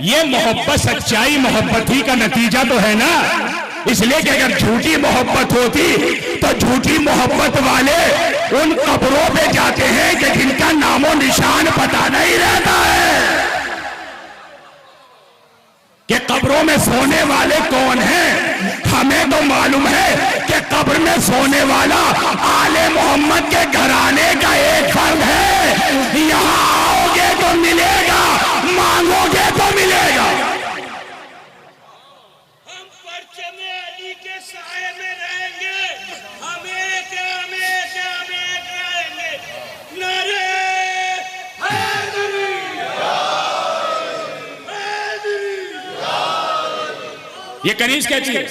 ये मोहब्बत सच्चाई मोहब्बत ही का नतीजा तो है ना। इसलिए कि अगर झूठी मोहब्बत होती तो झूठी मोहब्बत वाले उन कब्रों पे जाते हैं कि जिनका नामो निशान पता नहीं रहता है। कि कब्रों में सोने वाले कौन हैं? हमें तो मालूम है कि कब्र में सोने वाला आले मोहम्मद के घराने का एक फर्द है। यहां आओगे तो मिलेगा, मांगोगे तो मिलेगा। हम परचमे अली के साए में रहेंगे, हमें रहेंगे। नारे हैदरी, हैदरी। ये कनीज कहती है,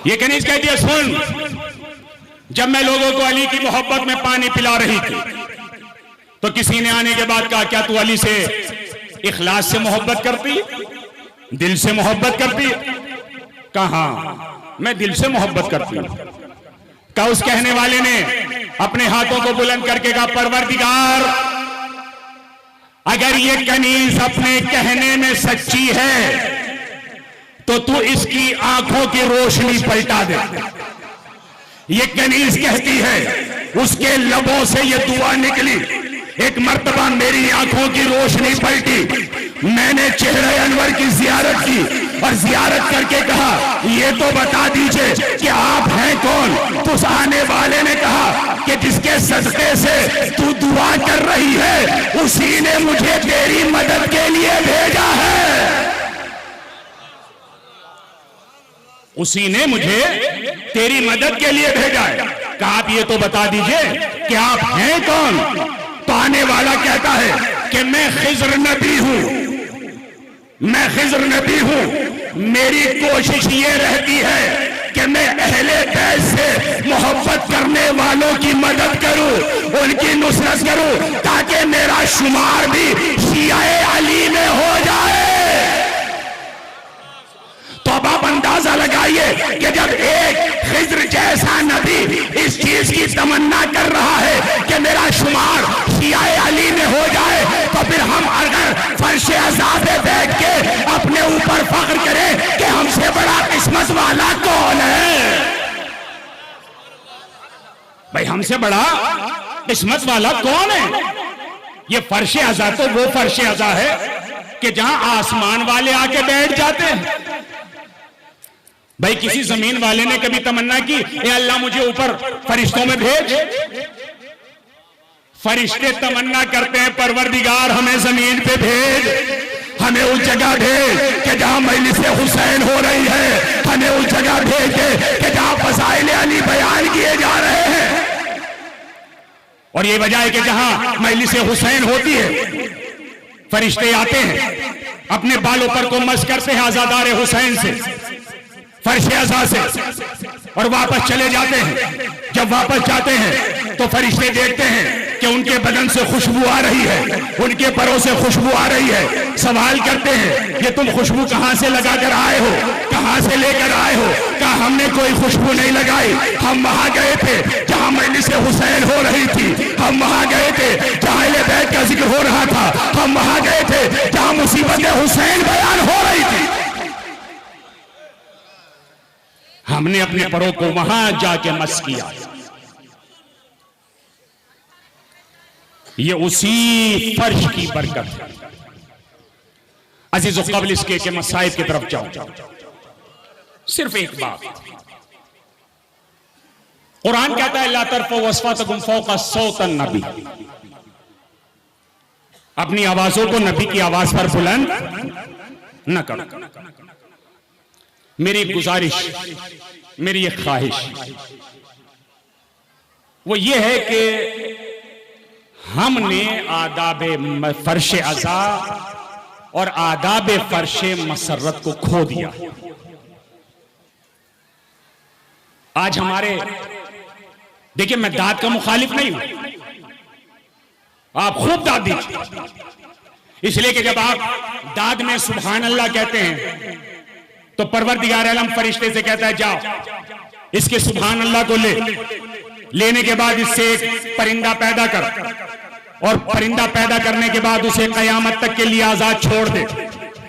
ये कनीज कहती है, सुन, जब मैं लोगों को अली की मोहब्बत में पानी पिला रही थी तो किसी ने आने के बाद कहा, क्या तू अली से इखलास से मोहब्बत करती, दिल से मोहब्बत करती? कहा, मैं दिल से मोहब्बत करती हूं। कहा, उस कहने वाले ने अपने हाथों को बुलंद करके कहा, परवरदिगार, अगर ये कनीज अपने कहने में सच्ची है तो तू इसकी आंखों की रोशनी पलटा दे। ये कनीज कहती है, उसके लबों से ये दुआ निकली, एक मर्तबा मेरी आंखों की रोशनी पलटी, मैंने चेहरे अनवर की जियारत की और जियारत करके कहा, ये तो बता दीजिए कि आप हैं कौन? तो उस आने वाले ने कहा कि जिसके सदके से तू दुआ कर रही है, उसी ने मुझे तेरी मदद के लिए भेजा है। उसी ने मुझे तेरी मदद के लिए भेजा है। कहा, आप ये तो बता दीजिए कि आप हैं कौन? तो आने वाला कहता है कि मैं खिज्र नबी हूं, मैं खिज्र नबी हूं। मेरी कोशिश ये रहती है कि मैं अहले बैत से मोहब्बत करने वालों की मदद करूं, उनकी नुसरत करूं, ताकि मेरा शुमार भी शियाए अली में हो जाए। तो अब आप अंदाजा लगाइए कि जब एक खिज्र जैसा नबी इस चीज की तमन्ना कर रहा है कि मेरा शुमार शियाए अली में हो जाए, तो फिर हम अगर फर्श अज़ा पे बैठ के अपने ऊपर फख्र करें कि हमसे बड़ा किस्मत वाला कौन है? भाई, हमसे बड़ा किस्मत वाला कौन है? ये फर्श अज़ा तो वो फर्श अज़ा है कि जहां आसमान वाले आके बैठ जाते हैं। भाई, किसी जमीन वाले ने कभी तमन्ना की, ए अल्लाह मुझे ऊपर फरिश्तों में भेज? फरिश्ते तमन्ना करते हैं, परवरदिगार हमें जमीन पे भेज, हमें उस जगह भेज कि जहां मजलिस हुसैन हो रही है, हमें उस जगह भेज के कि जहां फज़ाइल अली बयान किए जा रहे हैं। और ये वजह है कि जहां मजलिस हुसैन होती है, फरिश्ते आते हैं, अपने बालों पर को मस करते हैं आजादार हुसैन से, फर्श अज़ा से, और वापस चले जाते हैं। जब वापस जाते हैं तो फरिश्ते देखते हैं कि उनके बदन से खुशबू आ रही है, उनके परों से खुशबू आ रही है। सवाल करते हैं, ये तुम खुशबू कहां से लगा कर आए हो, कहां से लेकर आए हो? कहा, हमने कोई खुशबू नहीं लगाई, हम वहां गए थे जहां मजलिस हुसैन हो रही थी, हम वहां गए थे जहां अहले बैत का जिक्र हो रहा था, हम वहां गए थे जहां मुसीबत हुसैन बयान हो रही थी। हमने अपने परों को वहां जाके मस किया। ये उसी फर्श की बरकत है। अजीज़ो क़ब्ल इसके के मसाइब की तरफ जाओ। सिर्फ एक बात, कुरान कहता है, ला तरफ़ू अस्वातकुम फ़ौक़ सौतन नबी, अपनी आवाजों को नबी की आवाज पर बुलंद न करो। मेरी एक गुजारिश, मेरी एक ख्वाहिश वो ये है कि हमने आदाब फर्श अज़ा और आदाब फर्श मसरत को खो दिया। आज हमारे, देखिए, मैं दाद का मुखालिफ नहीं हूं, आप खूब दाद दीजिए, इसलिए कि जब आप दाद में सुभान अल्लाह कहते हैं तो परवरदिगार आलम फरिश्ते से कहता है, जाओ इसके सुभान अल्लाह को लेने के बाद इससे एक परिंदा पैदा कर, और परिंदा पैदा करने के बाद उसे कयामत तक के लिए आजाद छोड़ दे,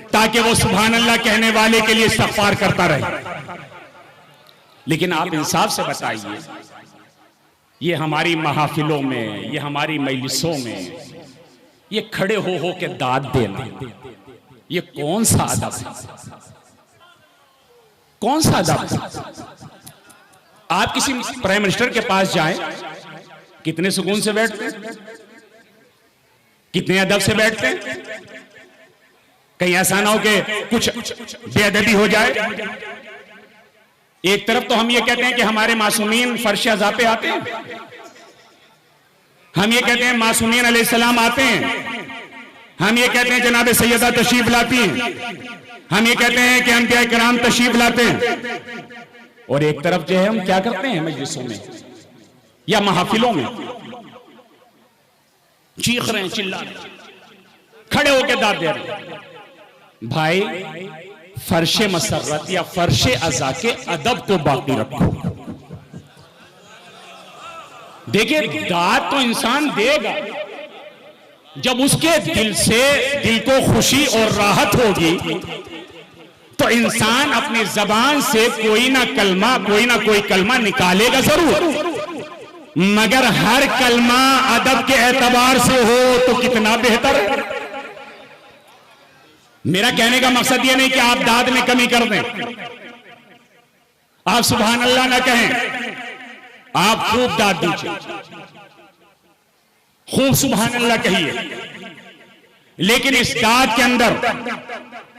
ताकि वो सुभान अल्लाह कहने वाले के लिए इस्तग़फ़ार करता रहे। लेकिन आप इंसाफ से बताइए, ये हमारी महफिलों में, ये हमारी मजलिसों में ये खड़े हो के दाद देना, ये कौन सा अदब है? कौन सा अदब है? आप किसी प्राइम मिनिस्टर के पास जाएं, कितने सुकून से बैठते हैं, कितने अदब से बैठते हैं। कहीं ऐसा ना हो कि कुछ बेअदबी हो जाए। एक तरफ तो हम ये कहते हैं कि हमारे मासूमीन फर्श अज़ा पे आते हैं, हम ये कहते हैं मासूमीन अलैहिस्सलाम आते हैं, हम ये कहते हैं जनाब सैयदा तशरीफ लाती हैं, हम ये कहते हैं कि अंबिया किराम तशरीफ लाते हैं। और एक तरफ जो है हम क्या करते हैं मजलिसों में या महफिलों में, चीख रहे हैं, चिल्ला रहे हैं, खड़े होकर दाद दे रहे हैं। भाई फर्शे मसर्रत या फर्शे अज़ा के अदब को बाकी रखो। देखिए दाद तो इंसान देगा जब उसके दिल से, दिल को खुशी और राहत होगी तो इंसान अपनी जबान से कोई ना कोई कलमा निकालेगा जरूर, मगर हर कलमा अदब के एतबार से हो तो कितना बेहतर है। मेरा कहने का मकसद यह नहीं कि आप दाद में कमी कर दें, आप सुभान अल्लाह ना कहें, आप खूब दाद दीजिए, खूब सुभान अल्लाह कहिए, लेकिन इस दाद के अंदर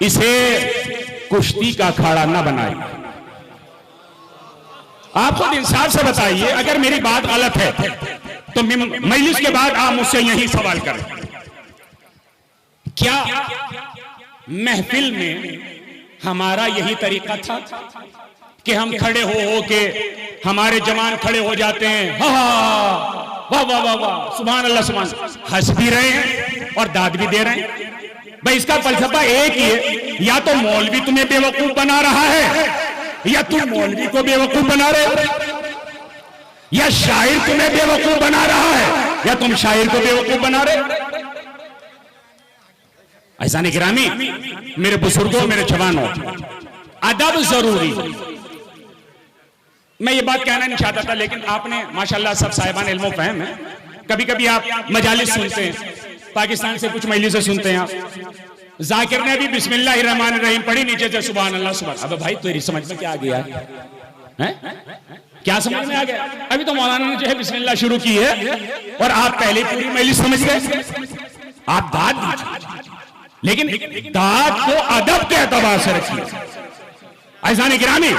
इसे कुश्ती का अखाड़ा ना बनाइए। आप खुद इंसाफ से बताइए, अगर मेरी बात गलत है तो मजलिस के बाद आप मुझसे यही सवाल करें, क्या महफिल में हमारा यही तरीका था कि हम खड़े हो के हमारे जवान खड़े हो जाते हैं, वाह वाह वाह वाह सुभान अल्लाह सुभान, हंस भी रहे हैं और दाद भी दे रहे हैं। भाई इसका फलसफा एक ही है, या तो मौलवी तुम्हें बेवकूफ बना रहा है या तुम मौलवी को बेवकूफ बना रहे हो, या शायर तुम्हें बेवकूफ बना रहा है या तुम शायर को बेवकूफ बना रहे हो। ऐसा नहीं गिरामी, मेरे बुजुर्गों, मेरे जवानों, अदब जरूरी। मैं ये बात कहना नहीं चाहता था, लेकिन आपने माशाल्लाह सब साहिबान इल्म फहम है। कभी कभी आप मजालिस सुनते हैं, पाकिस्तान से कुछ मजलिसें सुनते हैं आप, जाकिर ने भी बिस्मिल्लाहिर्रहमानिर्रहीम पढ़ी, नीचे से सुभान अल्लाह सुभान। अब भाई तेरी समझ में क्या आ गया है? क्या समझ में आ गया? अभी तो मौलाना ने जो है बिस्मिल्लाह शुरू की है और आप पहले पूरी मजलिस समझ गए। आप दाद दीजिए, लेकिन दाद को अदब के एतबार से रखिए। ऐसा नहीं गिरामी,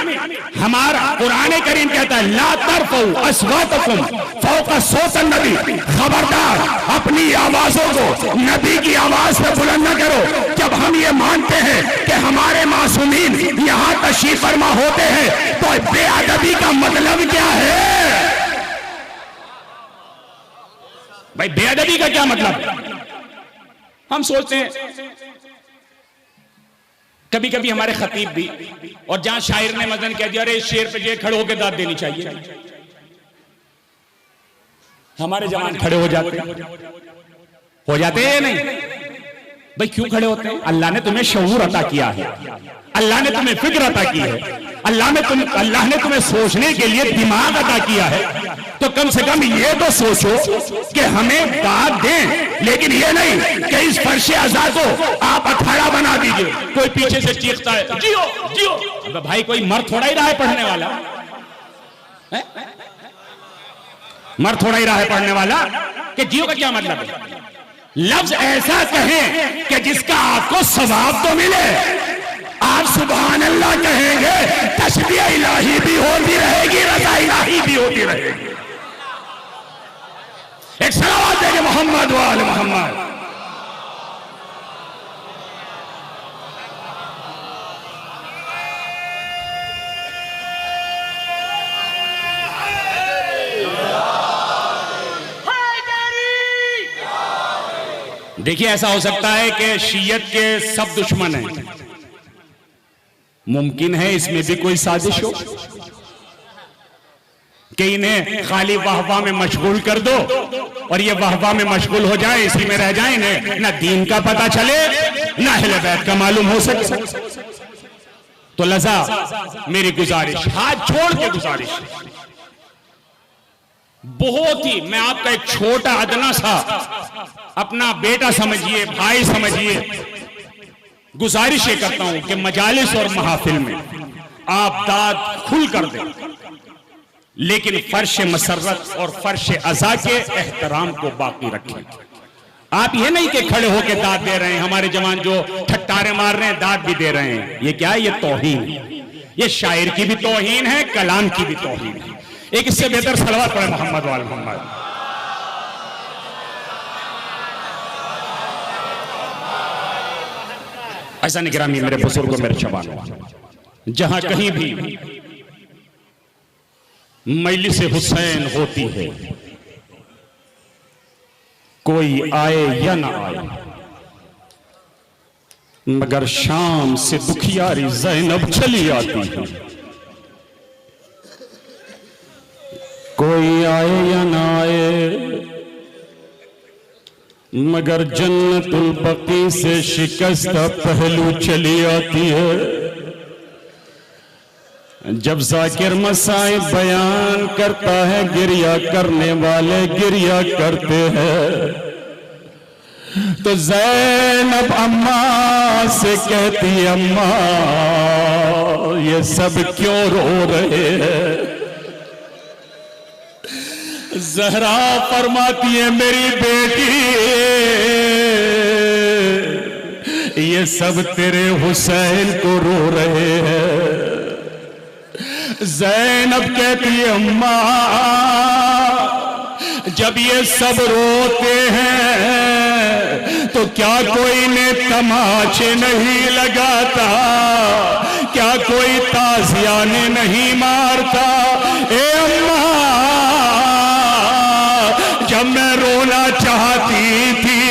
हमारा कुरान करीम कहता है ला तरफऊ अस्वातकुम फौका सौतन नबी, खबरदार अपनी आवाजों को नबी की आवाज से बुलंद न करो। जब हम ये मानते हैं कि हमारे मासूमीन यहाँ तशरीफ फरमा होते हैं तो बेअदबी का मतलब क्या है? भाई बेअदबी का क्या मतलब है? हम सोचते हैं कभी कभी हमारे खतीब भी, और जहां शायर ने मजन कह दिया अरे शेर पे जे खड़े होकर दाद देनी चाहिए, हमारे जवान खड़े हो जाते हैं नहीं? भाई क्यों खड़े होते हैं? अल्लाह ने तुम्हें शऊर अता किया है, अल्लाह ने तुम्हें फिक्र अता की है, अल्लाह ने तुम्हें सोचने के लिए दिमाग अता किया है, तो कम से कम ये तो सोचो कि हमें दाद दें, लेकिन ये नहीं कि इस फर्शे अज़ा को आप अखाड़ा बना दीजिए। कोई पीछे से चीखता है जियो जियो, अबे भाई कोई मर थोड़ा ही रहा है पढ़ने वाला है? मर थोड़ा ही रहा है पढ़ने वाला कि जियो का क्या मतलब है? लफ्ज ऐसा कहें कि जिसका आपको सवाब तो मिले। आप सुभान अल्लाह कहेंगे, तस्बीह इलाही भी होती रहेगी, रज़ा इलाही भी होती रहेगी। एक सलावत देंगे मोहम्मद वाले मोहम्मद। देखिए ऐसा हो सकता है कि शीयत के सब दुश्मन हैं, मुमकिन है इसमें भी कोई साजिश हो कि इन्हें खाली वाहवा में मशगूल कर दो और ये वाहवा में मशगूल हो जाए, इसी में रह जाए, इन्हें ना दीन का पता चले ना अहले बैत का मालूम हो सके। तो लजा मेरी गुजारिश, हाथ छोड़ के गुजारिश, बहुत ही, मैं आपका एक छोटा अदना सा अपना बेटा समझिए, भाई समझिए, गुजारिश ये करता हूं कि मजालिस और महफिल में आप दाद खुल कर दें, लेकिन फर्श मसर्रत और फर्श अज़ा के एहतराम को बाकी रखें। आप ये नहीं कि खड़े होकर दाद दे रहे हैं, हमारे जवान जो ठट्टारे मार रहे हैं दाद भी दे रहे हैं, ये क्या है? ये तौहीन है, ये शायर की भी तौहीन है, कलाम की भी तौहीन है। एक इससे बेहतर सलवात पढ़े मोहम्मद वाले मोहम्मद। ऐसा निगरानी मेरे बुजुर्गों, मेरे जवानों, जहां कहीं भी मजलिस हुसैन होती है, कोई आए या ना आए, मगर शाम से दुखियारी ज़ैनब चली आती है। कोई आए या ना आए, मगर जन्नतुल बकी से शिकस्त पहलू चली आती है। जब जाकिर मसाए बयान करता है, गिरिया करने वाले गिरिया करते हैं, तो ज़ैनब अम्मा से कहती, अम्मा ये सब क्यों रो रहे हैं? ज़हरा फरमाती है, मेरी बेटी ये सब तेरे हुसैन को रो रहे हैं। ज़ैनब कहती है, अम्मा जब ये सब रोते हैं तो क्या कोई ने तमाचे नहीं लगाता? क्या कोई ताजियाने नहीं मारता? ए अम्मा, जब मैं रोना चाहती थी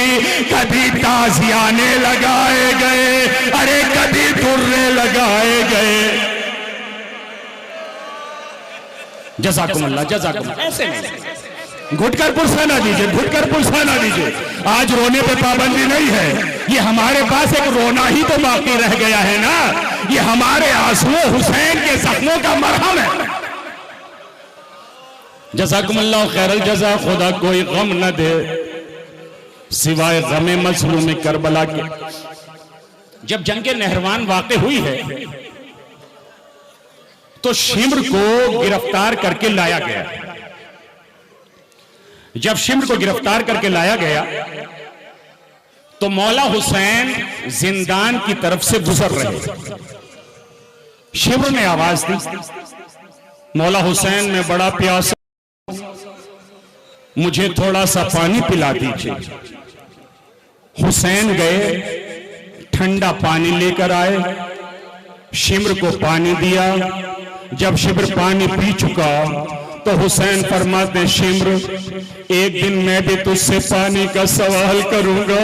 कभी ताजियाने लगाए गए, अरे कभी दुर्रे लगाए गए। जज़ाकुमुल्लाह, जज़ाकुमुल्लाह। ऐसे नहीं, घुटकर पुरसाना दीजिए, घुटकर पुरसाना दीजिए। आज रोने पे पाबंदी नहीं है, ये हमारे पास एक रोना ही तो बाकी रह गया है ना। ये हमारे आंसुओं हुसैन के जख्मों का मरहम है। जज़ाकुमुल्लाह खैरल जज़ा। खुदा कोई गम न दे सिवाय गमे मज़लूम करबला के। जब जंग नहरवान वाक़े हुई है तो शिम्र को गिरफ्तार करके लाया गया। जब शिम्र को गिरफ्तार करके लाया गया तो मौला हुसैन जिंदान की तरफ से गुजर रहे। शिम्र ने आवाज दी, मौला हुसैन में बड़ा प्यासा, मुझे थोड़ा सा पानी पिला दीजिए। हुसैन गए, ठंडा पानी लेकर आए, शिम्र को पानी दिया। जब शिम्र पानी पी चुका तो हुसैन फरमाते, शिम्र एक दिन मैं भी तुझसे पानी का सवाल करूंगा,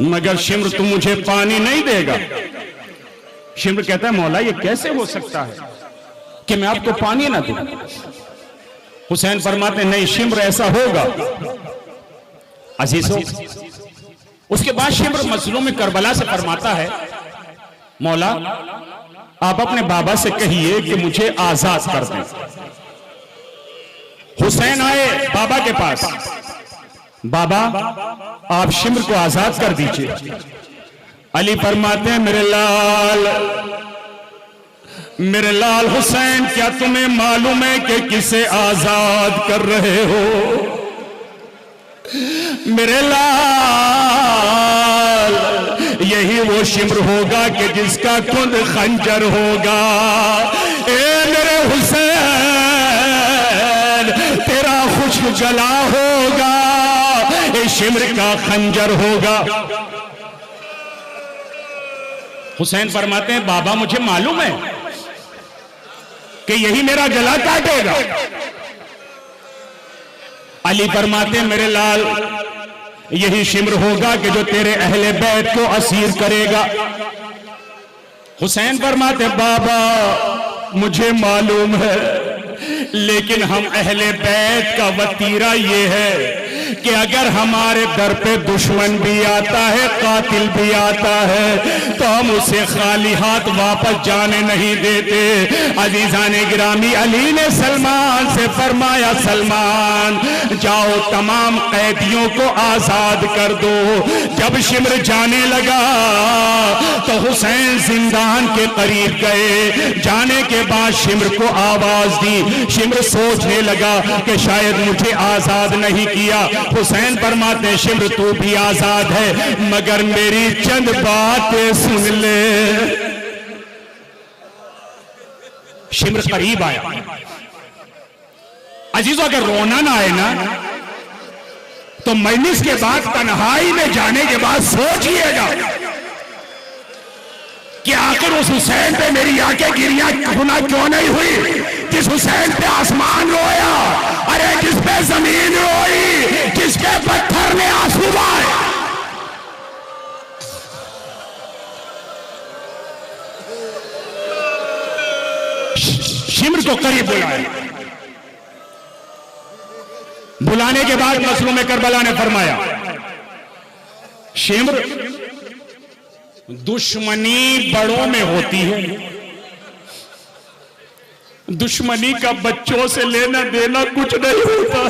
मगर शिम्र तू मुझे पानी नहीं देगा। शिम्र कहता है, मौला ये कैसे हो सकता है कि मैं आपको पानी ना दूं? हुसैन फरमाते, नहीं शिम्र ऐसा होगा। अजीजों, उसके बाद शिम्र मजलूम करबला से फरमाता है, मौला आप अपने बाबा से कहिए कि मुझे आजाद कर दें। हुसैन आए बाबा के पास, बाबा आप शिम्र को आजाद कर दीजिए। अली फरमाते हैं, मेरे लाल हुसैन, क्या तुम्हें मालूम है कि किसे आजाद कर रहे हो? मेरे लाल, यही वो शिम्र होगा कि जिसका खुद खंजर होगा। ए मेरे हुसैन, तेरा खुश्क गला होगा, ए शिम्र का खंजर होगा। हुसैन फरमाते हैं, बाबा मुझे मालूम है कि यही मेरा गला काटेगा। अली फरमाते हैं, मेरे लाल यही शिम्र होगा कि जो तेरे अहले बैत को असीर करेगा। हुसैन फरमाते, बाबा मुझे मालूम है, लेकिन हम अहले बैत का वतीरा ये है कि अगर हमारे दर पे दुश्मन भी आता है, कातिल भी आता है, तो हम उसे खाली हाथ वापस जाने नहीं देते। अजीजाने गिरामी, अली ने सलमान से फरमाया, सलमान जाओ तमाम कैदियों को आजाद कर दो। जब शिम्र जाने लगा तो हुसैन जिंदान के करीब गए। जाने के बाद शिम्र को आवाज दी। शिम्र सोचने लगा कि शायद मुझे आजाद नहीं किया। हुसैन फरमाते हैं, शिम्र तू भी आजाद है, मगर मेरी चंद बातें सुन ले। शिम्र करीब आया। अजीजों, अगर रोना ना आए ना तो मजलिस के बाद तन्हाई में जाने के बाद सोचिएगा कि आखिर उस हुसैन पे मेरी आंखें गिरियां गुना क्यों नहीं हुई, जिस हुसैन पे आसमान रोया, अरे जिस पे जमीन रोई, जिस पे पत्थर ने आंसू बहाए। शिम्र को करीब बुलाया। बुलाने के बाद मसलूम करबला ने फरमाया, शिम्र, दुश्मनी बड़ों में होती है, दुश्मनी का बच्चों से लेना देना कुछ नहीं होता।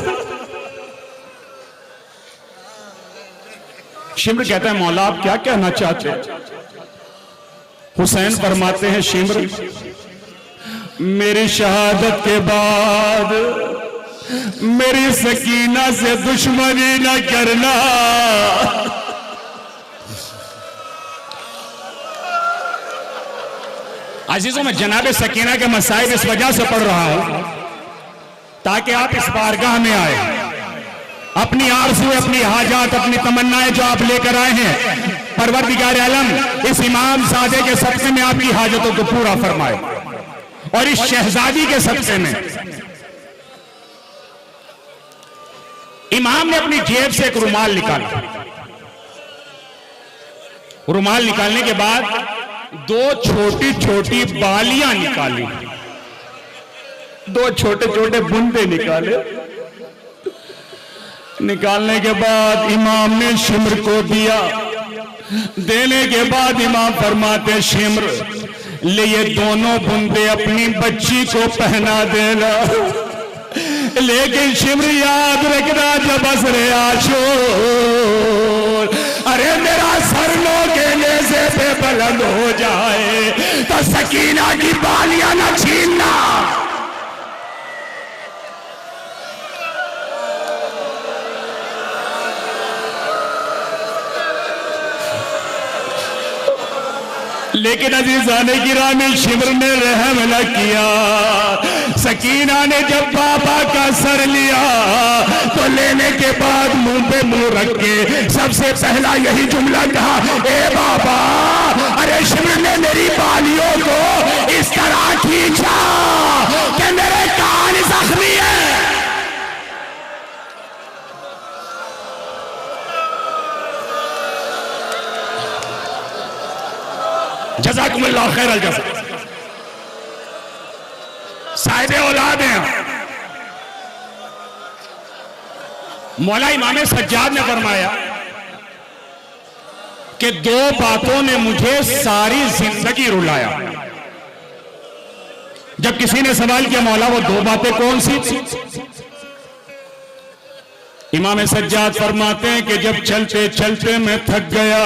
शिम्र कहता है, मौला आप क्या कहना चाहते हैं? हुसैन फरमाते हैं, शिम्र, मेरी शहादत के बाद मेरी सकीना से दुश्मनी न करना। अजीजों, मैं जनाब सकीना के मसाइब इस वजह से पढ़ रहा हूं ताकि आप इस बारगाह में आए, अपनी आरज़ू, अपनी हाजात, अपनी तमन्नाएं जो आप लेकर आए हैं, परवरदिगार आलम इस इमाम सादे के सदक़े में आपकी हाजतों को पूरा फरमाए। और इस शहजादी के सदक़े में इमाम ने अपनी जेब से एक रुमाल निकाला। रुमाल निकालने के बाद दो छोटी छोटी बालियां निकाली, दो छोटे छोटे बूंदे निकाले। निकालने के बाद इमाम ने शिम्र को दिया। देने के बाद इमाम फरमाते, शिम्र ले ये दोनों बूंदे अपनी बच्ची को पहना देना, लेकिन शिम्र याद रखना जब असरे आशूर, अरे मेरा सर लोगे नेज़े पे बुलंद हो जाए तो सकीना की बालियां न छीनना। लेकिन अजीज़ाने गिरामी, शिम्र ने रहम न किया। सकीना ने जब बाबा का सर लिया तो लेने के बाद मुंह पे मुंह रख के सबसे पहला यही जुमला कहा, ए बाबा, अरे शिम्र ने मेरी बालियों को इस तरह खींचा कि मेरे कान जख्मी है। जज़ाकुमुल्लाह खैरल जज़ा। साहिब औलाद हैं। मौला इमाम सज्जाद ने फरमाया कि दो बातों ने मुझे सारी जिंदगी रुलाया। जब किसी ने सवाल किया, मौला वो दो बातें कौन सी थी? इमाम सज्जाद फरमाते हैं कि जब चलते चलते मैं थक गया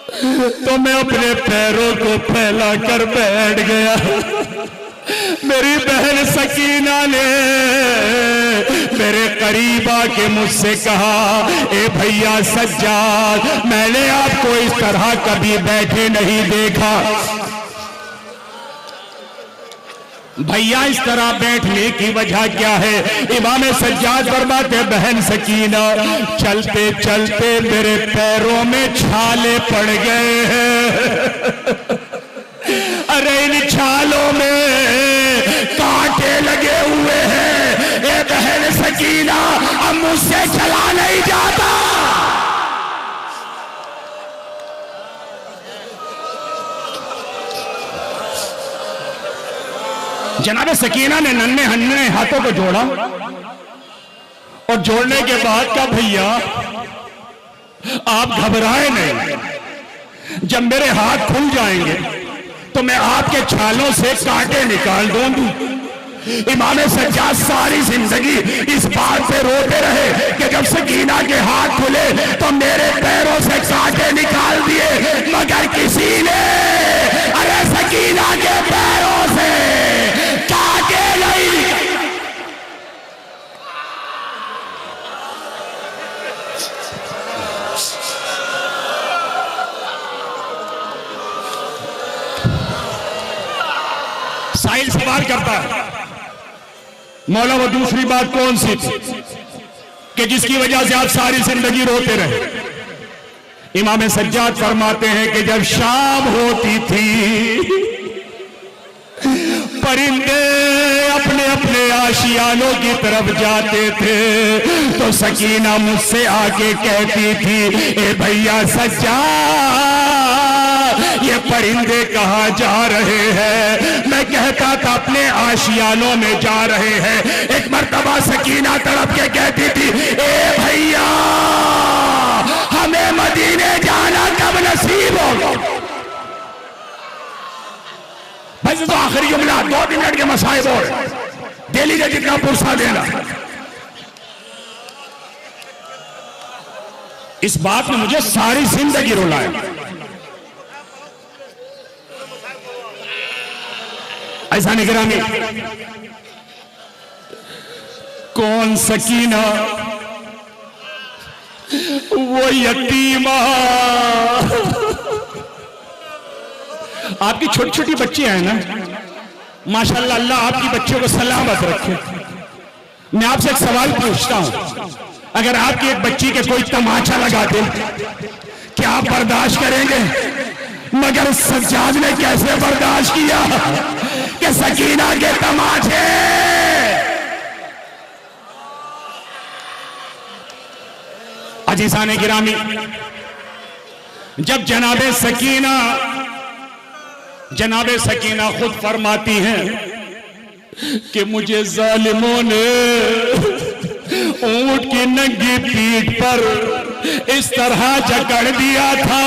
तो मैं अपने पैरों को फैला कर बैठ गया। मेरी बहन सकीना ने मेरे करीब आके मुझसे कहा, ए भैया सज्जाद, मैंने आपको इस तरह कभी बैठे नहीं देखा। भैया इस तरह बैठने की वजह क्या है? इमाम सज्जाद फरमाते, बहन सकीना, चलते चलते मेरे पैरों में छाले पड़ गए हैं। अरे इन छालों में कांटे लगे हुए हैं। ए बहन सकीना, अब मुझसे चला नहीं जाता। जनाब सकीना ने नन्हे हन्ने हाथों को जोड़ा और जोड़ने के बाद का भैया आप घबराए नहीं, जब मेरे हाथ खुल जाएंगे तो मैं आपके छालों से कांटे निकाल दूंगी। इमाम सज्जाद सारी जिंदगी इस बात पे रोते रहे कि जब सकीना के हाथ खुले तो मेरे पैरों से कांटे निकाल दिए, मगर किसी ने अरे सकीना के पैरों से कांटे नहीं। साहिल सवाल करता है, मौला वो दूसरी बात कौन सी थी कि जिसकी वजह से आप सारी जिंदगी रोते रहे? इमाम सज्जाद फरमाते हैं कि जब शाम होती थी परिंदे अपने अपने आशियानों की तरफ जाते थे तो सकीना मुझसे आके कहती थी, ए भैया सज्जाद ये परिंदे कहाँ जा रहे हैं? मैं कहता था अपने आशियानों में जा रहे हैं। एक मर्तबा सकीना तड़प के कहती थी, ए भैया हमें मदीने जाना कब नसीब होगा? बस तो आखिरी जुमला 2 मिनट के मसाइब और दे लीजिए जितना पुरसा देना। इस बात ने मुझे सारी जिंदगी रुलाया। ऐसा निगरानी कौन सकीना वो यतीमा, आपकी छोटी छोटी बच्चियां हैं ना, माशाल्लाह अल्लाह आपकी बच्चों को सलामत रखे। मैं आपसे एक सवाल पूछता हूं, अगर आपकी एक बच्ची के कोई तमाचा लगा दे क्या आप बर्दाश्त करेंगे? मगर सज्जाद ने कैसे बर्दाश्त किया कि सकीना के तमाचे। अजीज़ाने गिरामी, जब जनाबे सकीना खुद फरमाती हैं कि मुझे जालिमों ने ऊंट की नंगी पीठ पर इस तरह जकड़ दिया था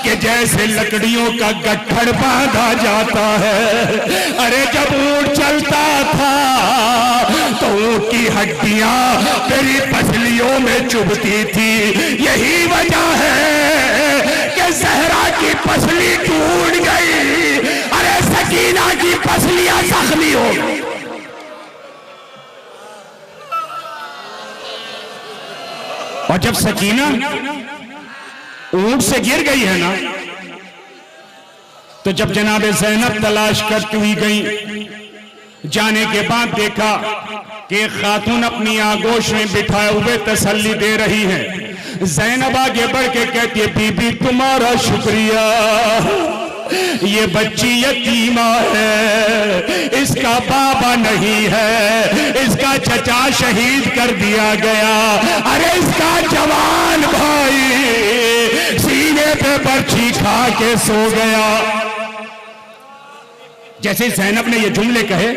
कि जैसे लकड़ियों का गट्ठड़ बांधा जाता है। अरे जब ऊंट चलता था तो ऊंट की हड्डियां तेरी पसलियों में चुभती थी। यही वजह है कि ज़हरा की पसली टूट गई, अरे सकीना की पसलियां जख्मी हो गई। और जब सकीना ऊंट से गिर गई है ना, तो जब जनाबे ज़ैनब तलाश करती हुई गई, जाने के बाद देखा कि खातून अपनी आगोश में बिठाए हुए तसल्ली दे रही है। ज़ैनब आगे बढ़ के कहती है, बीबी तुम्हारा शुक्रिया, ये बच्ची यतीमा है, इसका बाबा नहीं है, इसका चचा शहीद कर दिया गया। अरे इसका जवान भाई सीने पे बर्छी खा के सो गया। जैसे ज़ैनब ने ये जुमले कहे,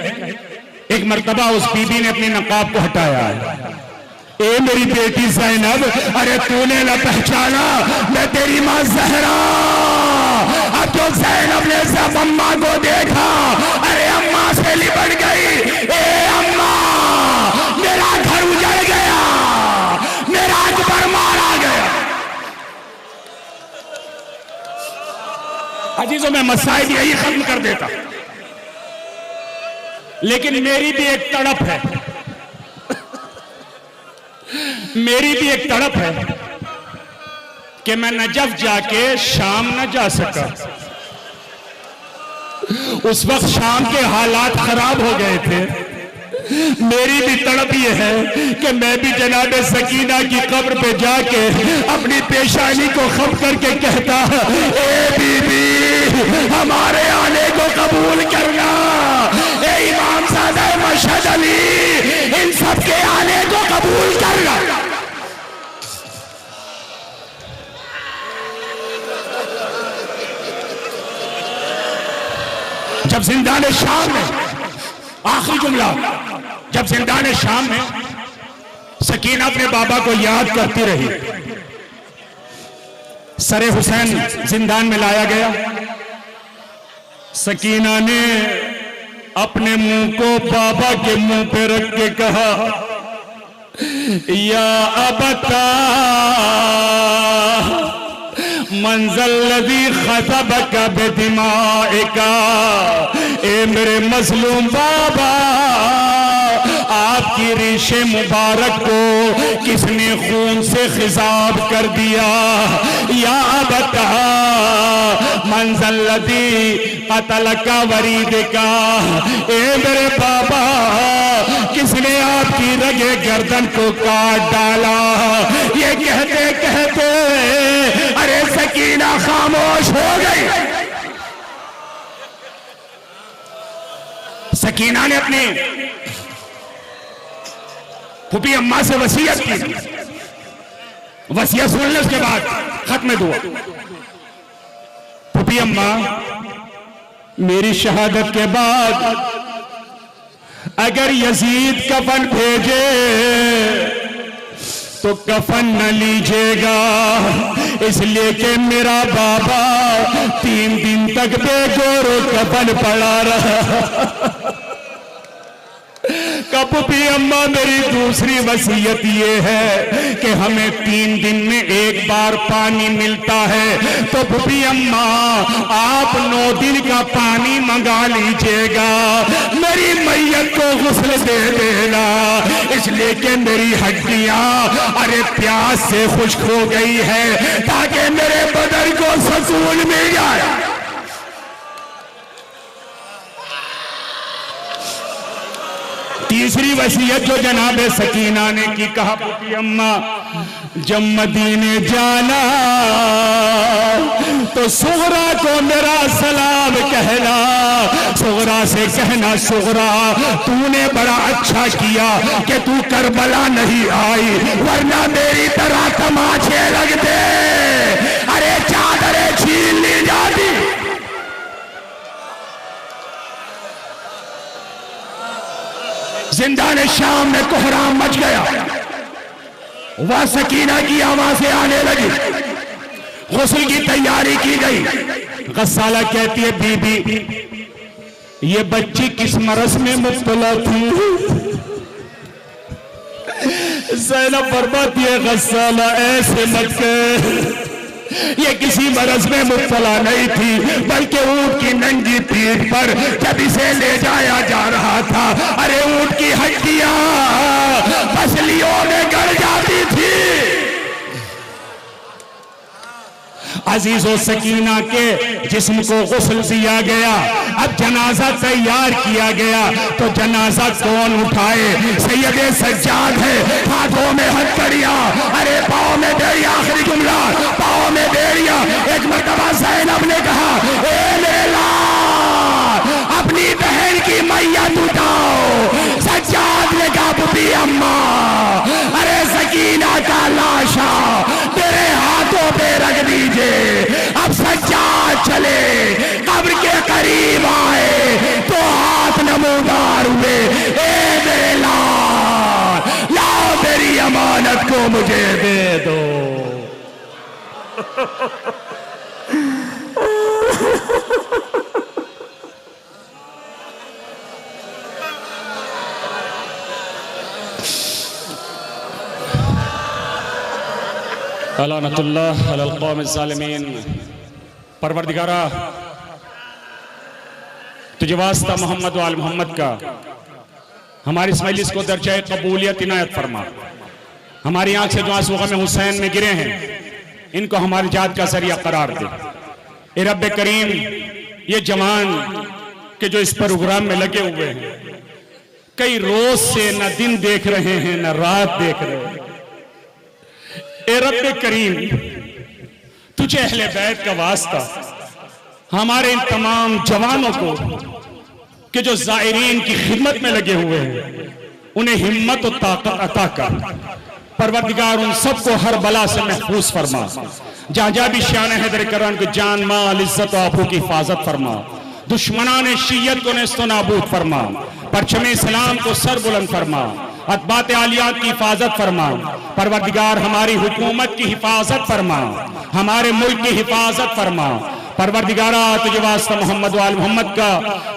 एक मर्तबा उस बीबी ने अपने नकाब को हटाया है। ए मेरी बेटी ज़ैनब, अरे तूने न पहचाना, मैं तेरी मां ज़हरा। अब जो ज़ैनब ने सब अम्मा को देखा, अरे अम्मा से लिपट गई। ए अम्मा, मेरा घर उजड़ गया, मेरा अकबर मारा गया। अजीजों, मैं मसाइल यही खत्म कर देता, लेकिन मेरी भी एक तड़प है, मेरी भी एक तड़प है कि मैं नजफ जाके शाम न जा सका। उस वक्त शाम के हालात खराब हो गए थे। मेरी भी तड़प ये है कि मैं भी जनाबे सकीना की कब्र पे जाके अपनी पेशानी को खप करके कहता, ए बीबी हमारे आने को कबूल करना, ए इमाम ज़ादा मशहद अली इन सब के आने को कबूल करना। जब जिंदान शाम में, आखिरी जुमला, जब जिंदान शाम में सकीना अपने बाबा को याद करती रही। सरे हुसैन जिंदान में लाया गया। सकीना ने अपने मुंह को बाबा के मुंह पे रख के कहा, या अबता मंजल लदी खतबका बिदिमाइका, ए मेरे मजलूम बाबा, आपकी रेशे मुबारक को किसने खून से खिजाब कर दिया। या बता मंजल लदी कतल का वरीद का, ए मेरे बाबा, किसने आपकी रगे गर्दन को काट डाला। ये कहते कहते अरे सकीना खामोश हो गई। सकीना ने अपनी फूफी अम्मा से वसीयत की। वसीयत सुनने उसके बाद खत्म दुआ, फूफी अम्मा, मेरी शहादत के बाद अगर यजीद कफन भेजे तो कफन न लीजिएगा, इसलिए कि मेरा बाबा 3 दिन तक बेगोरो कफन पड़ा रहा। कपूपी अम्मा, मेरी दूसरी वसीयत ये है कि हमें 3 दिन में एक बार पानी मिलता है, तो पुपी अम्मा आप 9 दिन का पानी मंगा लीजिएगा, मेरी मैयत को गुस्ल दे देना, इसलिए कि मेरी हड्डियां अरे प्यास से खुश्क हो गई है, ताकि मेरे बदन को सुकून मिल जाए। तीसरी वसीयत जो जनाब सकीना ने की, कहा पुपी अम्मा, जब मदीने जाना तो सुगरा को मेरा सलाम कहना, सुगरा से कहना, सुगरा तूने बड़ा अच्छा किया कि तू करबला नहीं आई, वरना मेरी तरह तमाचे लगते, अरे चादरें छीन ली जाती। जिंदान शाम में कोहराम मच गया। वह सकीना की आवाजें आने लगी। गुस्ल की तैयारी की गई। गस्साला कहती है, बीबी ये बच्ची किस मरज में मुब्तला थी। ज़ैनब फरमाती है, गस्साला ऐसे मत कर, ये किसी मरज में मुब्तला नहीं थी, बल्कि ऊंट की नंगी पीठ पर जब इसे ले जाया जा रहा था, अरे ऊंट की हड्डियां पसलियों में गड़ जाती थी। अजीजो, सकीना के जिस्म को गुस्ल दिया गया, अब जनाजा तैयार किया गया, तो जनाजा कौन उठाए? सैयदे सज्जाद है, हाथों में हथकड़ियां, अरे पाँव में बेड़िया, आखिरी जुमला, पाँव में बेड़िया। एक मर्तबा ज़ैनब ने कहा, ए लेला, अपनी बहन की मैयत उठाओ। सज्जाद ने कहा, पुपी अम्मा, अरे सकीना का लाशा तेरे हाथों पे रख दीजिए। अब सज्जाद चले, कब्र के करीब आए तो हाथ नमूदार हुए, ए मेरे लाल, लाओ मेरी अमानत को मुझे दे दो। लानतुल्लाह अलल कौम ज़ालिमीन। परवरदिगारा, तुझे वास्ता मोहम्मद व आल मोहम्मद का हमारी इस मजलिस को दर्जा कबूलियत इनायत फरमा। हमारी आंख से जो आंसू गम हुसैन में गिरे हैं, इनको हमारी जात का जरिया करार दे। ए रब्बे करीम, ये जवान के जो इस प्रोग्राम में लगे हुए हैं, कई रोज से न दिन देख रहे हैं न रात देख रहे हैं। ए रब्बे करीम, तुझे अहले बैत का वास्ता, हमारे इन तमाम जवानों को कि जो ज़ायरीन की खिदमत में लगे हुए हैं, उन्हें हिम्मत और ताकत अता कर। परवरदिगार उन सबको हर बला से महफूज फरमा। जहाँ जहाँ भी शान हैदर करम की जान माल इज्जत आबू की हिफाजत फरमा। दुश्मनान शियत को नेस्तो नाबूद फरमा। परचम इस्लाम को सर बुलंद फरमा। अतबात आलियात की हिफाजत फरमा। परवरदिगार हमारी हुकूमत की हिफाजत फरमा, हमारे मुल्क की हिफाजत फरमा। परवरदिगारा तुझे वास्ता मोहम्मद वाल मोहम्मद का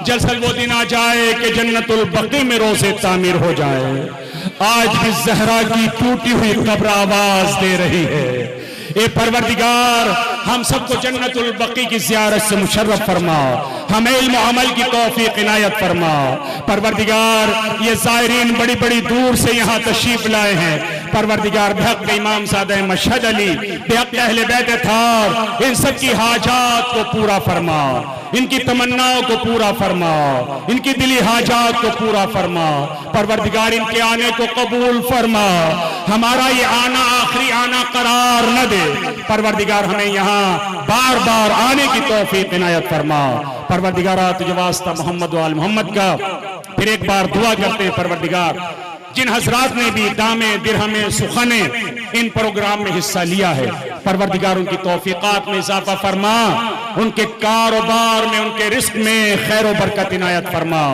जल्द वो दिन आ जाए कि जन्नतुल बकी में रोज़े तामीर हो जाए। आज भी जहरा की टूटी हुई कब्र आवाज दे रही है। ए परवरदिगार हम सबको जन्नतुल बकी की ज़ियारत से मुशर्रफ फरमा, हमें इल्म अमल की तौफीक इनायत फरमा। परवरदिगार ये ज़ायरीन बड़ी बड़ी दूर से यहाँ तशरीफ लाए हैं। परवरदिगार बेहक इमाम सादे मशहद अली, बेहक अहले बैत थार, इन सब की हाजात को पूरा फरमा, इनकी तमन्नाओं को पूरा फरमा, इनकी दिली हाजात को पूरा फरमा। परवरदिगार इनके आने को कबूल फरमा, हमारा ये आना आखिरी आना करार न दे। परवरदिगार हमें यहाँ बार बार आने की तौफीक इनायत फरमा। परवरदिगार तुझे वास्ता मोहम्मद वाल मोहम्मद का फिर एक बार दुआ करते हैं। परवरदिगार जिन हजरात ने भी दामे दिरहमे सुखने इन प्रोग्राम में हिस्सा लिया है, परवरदिगार उनकी तौफीकात में इजाफा फरमा, उनके कारोबार में, उनके रिस्क में खैर बरकत इनायत फरमा,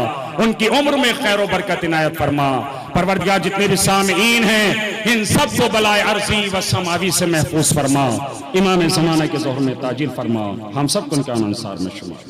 उनकी उम्र में खैर बरकत इनायत फरमा। परवरदिगार जितने भी सामीन हैं इन सब को बलाए अर्जी व समावी से महफूज फरमा। इमाम ज़माना के ज़ोहर में ताजिल फरमा, हम सबको उनके अनुसार में शुमार।